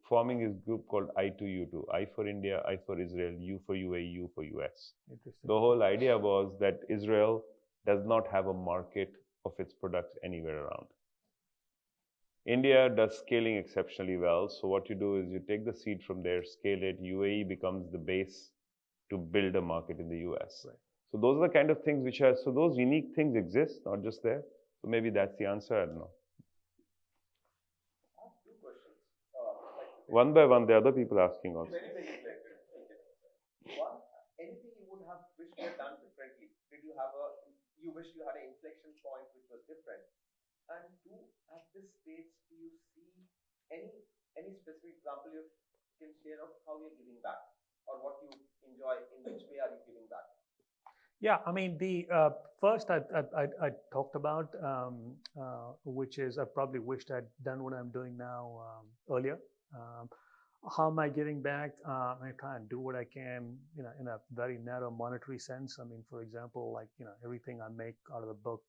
forming this group called I2U2, I for India, I for Israel, U for UAE, U for US. Interesting. The whole idea was that Israel does not have a market of its products anywhere around. India does scaling exceptionally well. So what you do is you take the seed from there, scale it. UAE becomes the base to build a market in the US. Right. So those are the kind of things which are, so those unique things exist, not just there. So maybe that's the answer, I don't know. I have two questions. One by one, the other people asking also. Very, very related. One, anything you would have wished you had done differently? Did you have you wished you had an inflection point which was different? And two, at this stage, do you see any specific example you can share of how you're giving back, or what you enjoy, in which way are you giving back? Yeah, I mean, the first I talked about, which is I probably wished I'd done what I'm doing now earlier. How am I giving back? I try and do what I can, in a very narrow monetary sense. I mean, for example, like, everything I make out of the book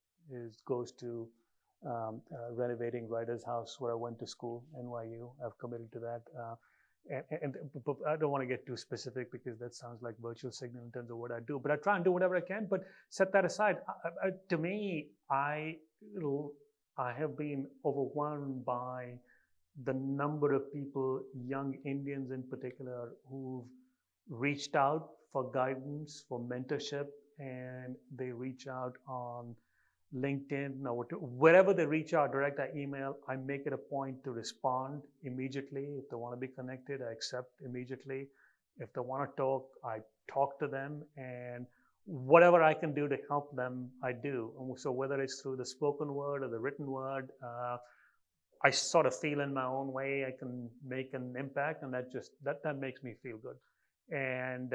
goes to renovating Writer's House where I went to school, NYU. I've committed to that. But I don't want to get too specific because that sounds like virtual signal in terms of what I do. But I try and do whatever I can. But set that aside. To me, I have been overwhelmed by the number of people, young Indians in particular, who've reached out for guidance, for mentorship, and they reach out on LinkedIn, or wherever they reach out, direct email, I make it a point to respond immediately. If they want to be connected, I accept immediately. If they want to talk, I talk to them, and whatever I can do to help them, I do. And so whether it's through the spoken word or the written word, I sort of feel in my own way I can make an impact, and that makes me feel good. And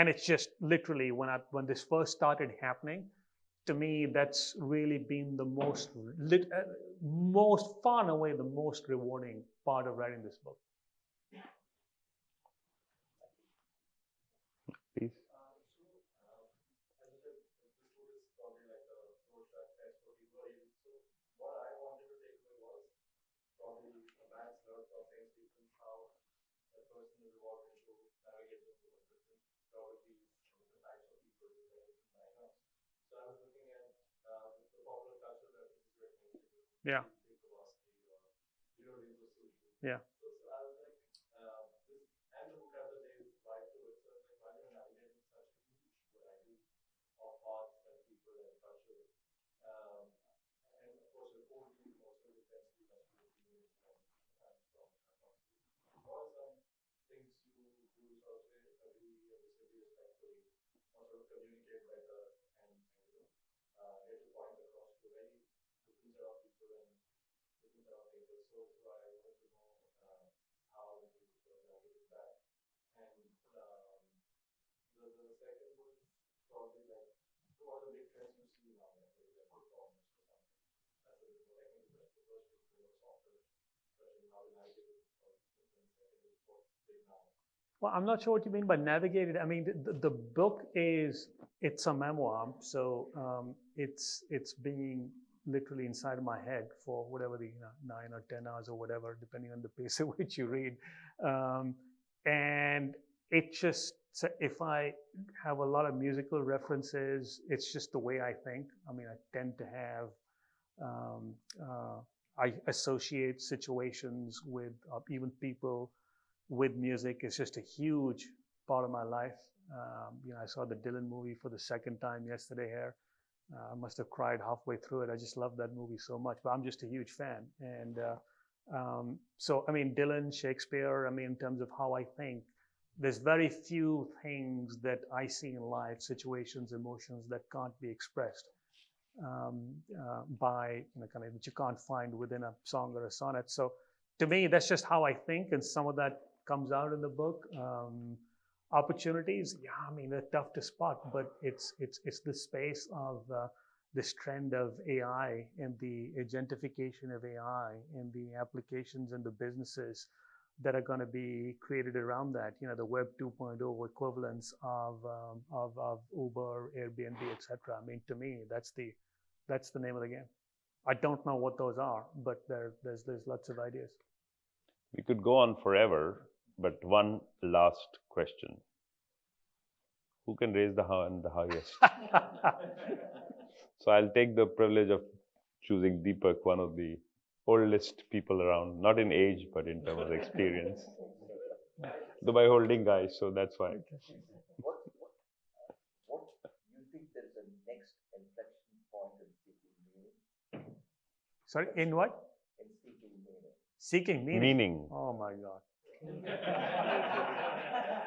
it's just literally when this first started happening, to me, that's really been the most far and away the most rewarding part of writing this book. Please. What I wanted to take away was probably a man's love for saying statements, how a person is evolved into navigating different geographies, different types of people with their different backgrounds. So I was looking at the popular cultural references you were mentioning. Yeah. Big velocity or zero days of sushi. Yeah. So I was like, this and the book as a day right through it. So I was like, why are you navigating such a huge variety of arts and people and culture? And of course, the core team also depends to much to the team from. What are some things you do sort of say respectfully, or sort of communicate better and get your point across to a very different set of people and different set of thinkers? So I wanted to know how you sort of navigate that. And the second was probably like, what are the big trends you see now? Like maybe like performance or something. That's a bit more technical. That's the first is more softer question, how to navigate it. Well, I'm not sure what you mean by navigated. I mean, the book it's a memoir, so it's being literally inside of my head for whatever the 9 or 10 hours or whatever, depending on the pace at which you read, and it just, if I have a lot of musical references, it's just the way I think. I mean, I tend to have I associate situations with even people with music. It's just a huge part of my life. I saw the Dylan movie for the second time yesterday here. I must have cried halfway through it. I just love that movie so much, but I'm just a huge fan. And so, I mean, Dylan, Shakespeare, I mean, in terms of how I think, there's very few things that I see in life, situations, emotions that can't be expressed by, kind of, that you can't find within a song or a sonnet. So to me, that's just how I think, and some of that comes out in the book. Opportunities, yeah, I mean, they're tough to spot, but it's the space of this trend of AI and the agentification of AI and the applications and the businesses that are going to be created around that. The Web 2.0 equivalents of Uber, Airbnb, etc. I mean, to me, that's the name of the game. I don't know what those are, but there's lots of ideas. We could go on forever, but one last question. Who can raise the hand the highest? So I'll take the privilege of choosing Deepak, one of the oldest people around, not in age, but in terms of experience. Dubai holding guy, so that's why. What you think there's a next inflection point in seeking meaning? Sorry, in what? In seeking meaning. Seeking meaning. Meaning. Oh my God.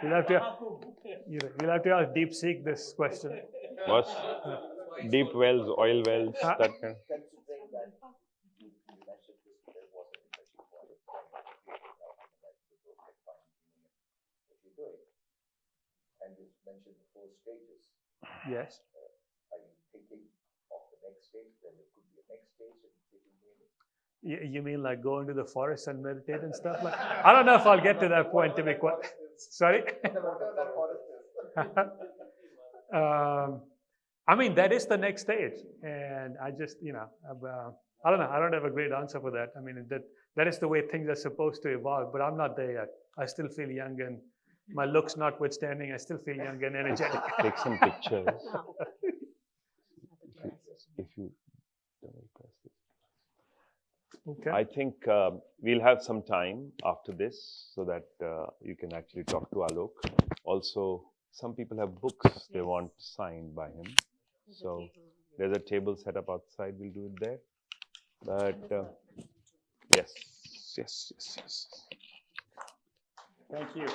You'll have to ask DeepSeek this question. What? Deep wells, oil wells, that kind. Considering that you mentioned this, there was an inflection point in time what you're doing. And you mentioned the 4 stages. Yes. Are you thinking of the next stage? Then there could be a next stage in seeking meaning? You mean like go into the forest and meditate and stuff? Like, I don't know if I'll get to that point, to be quite. Sorry? Whatever that forest is. I mean, that is the next stage. And I just, I don't know. I don't have a great answer for that. I mean, that is the way things are supposed to evolve, but I'm not there yet. I still feel young, and my looks notwithstanding, I still feel young and energetic. Take some pictures. If you don't press this. Okay. I think we'll have some time after this so that you can actually talk to Alok. Also, some people have books they want signed by him. So there's a table set up outside. We'll do it there. But yes. Thank you.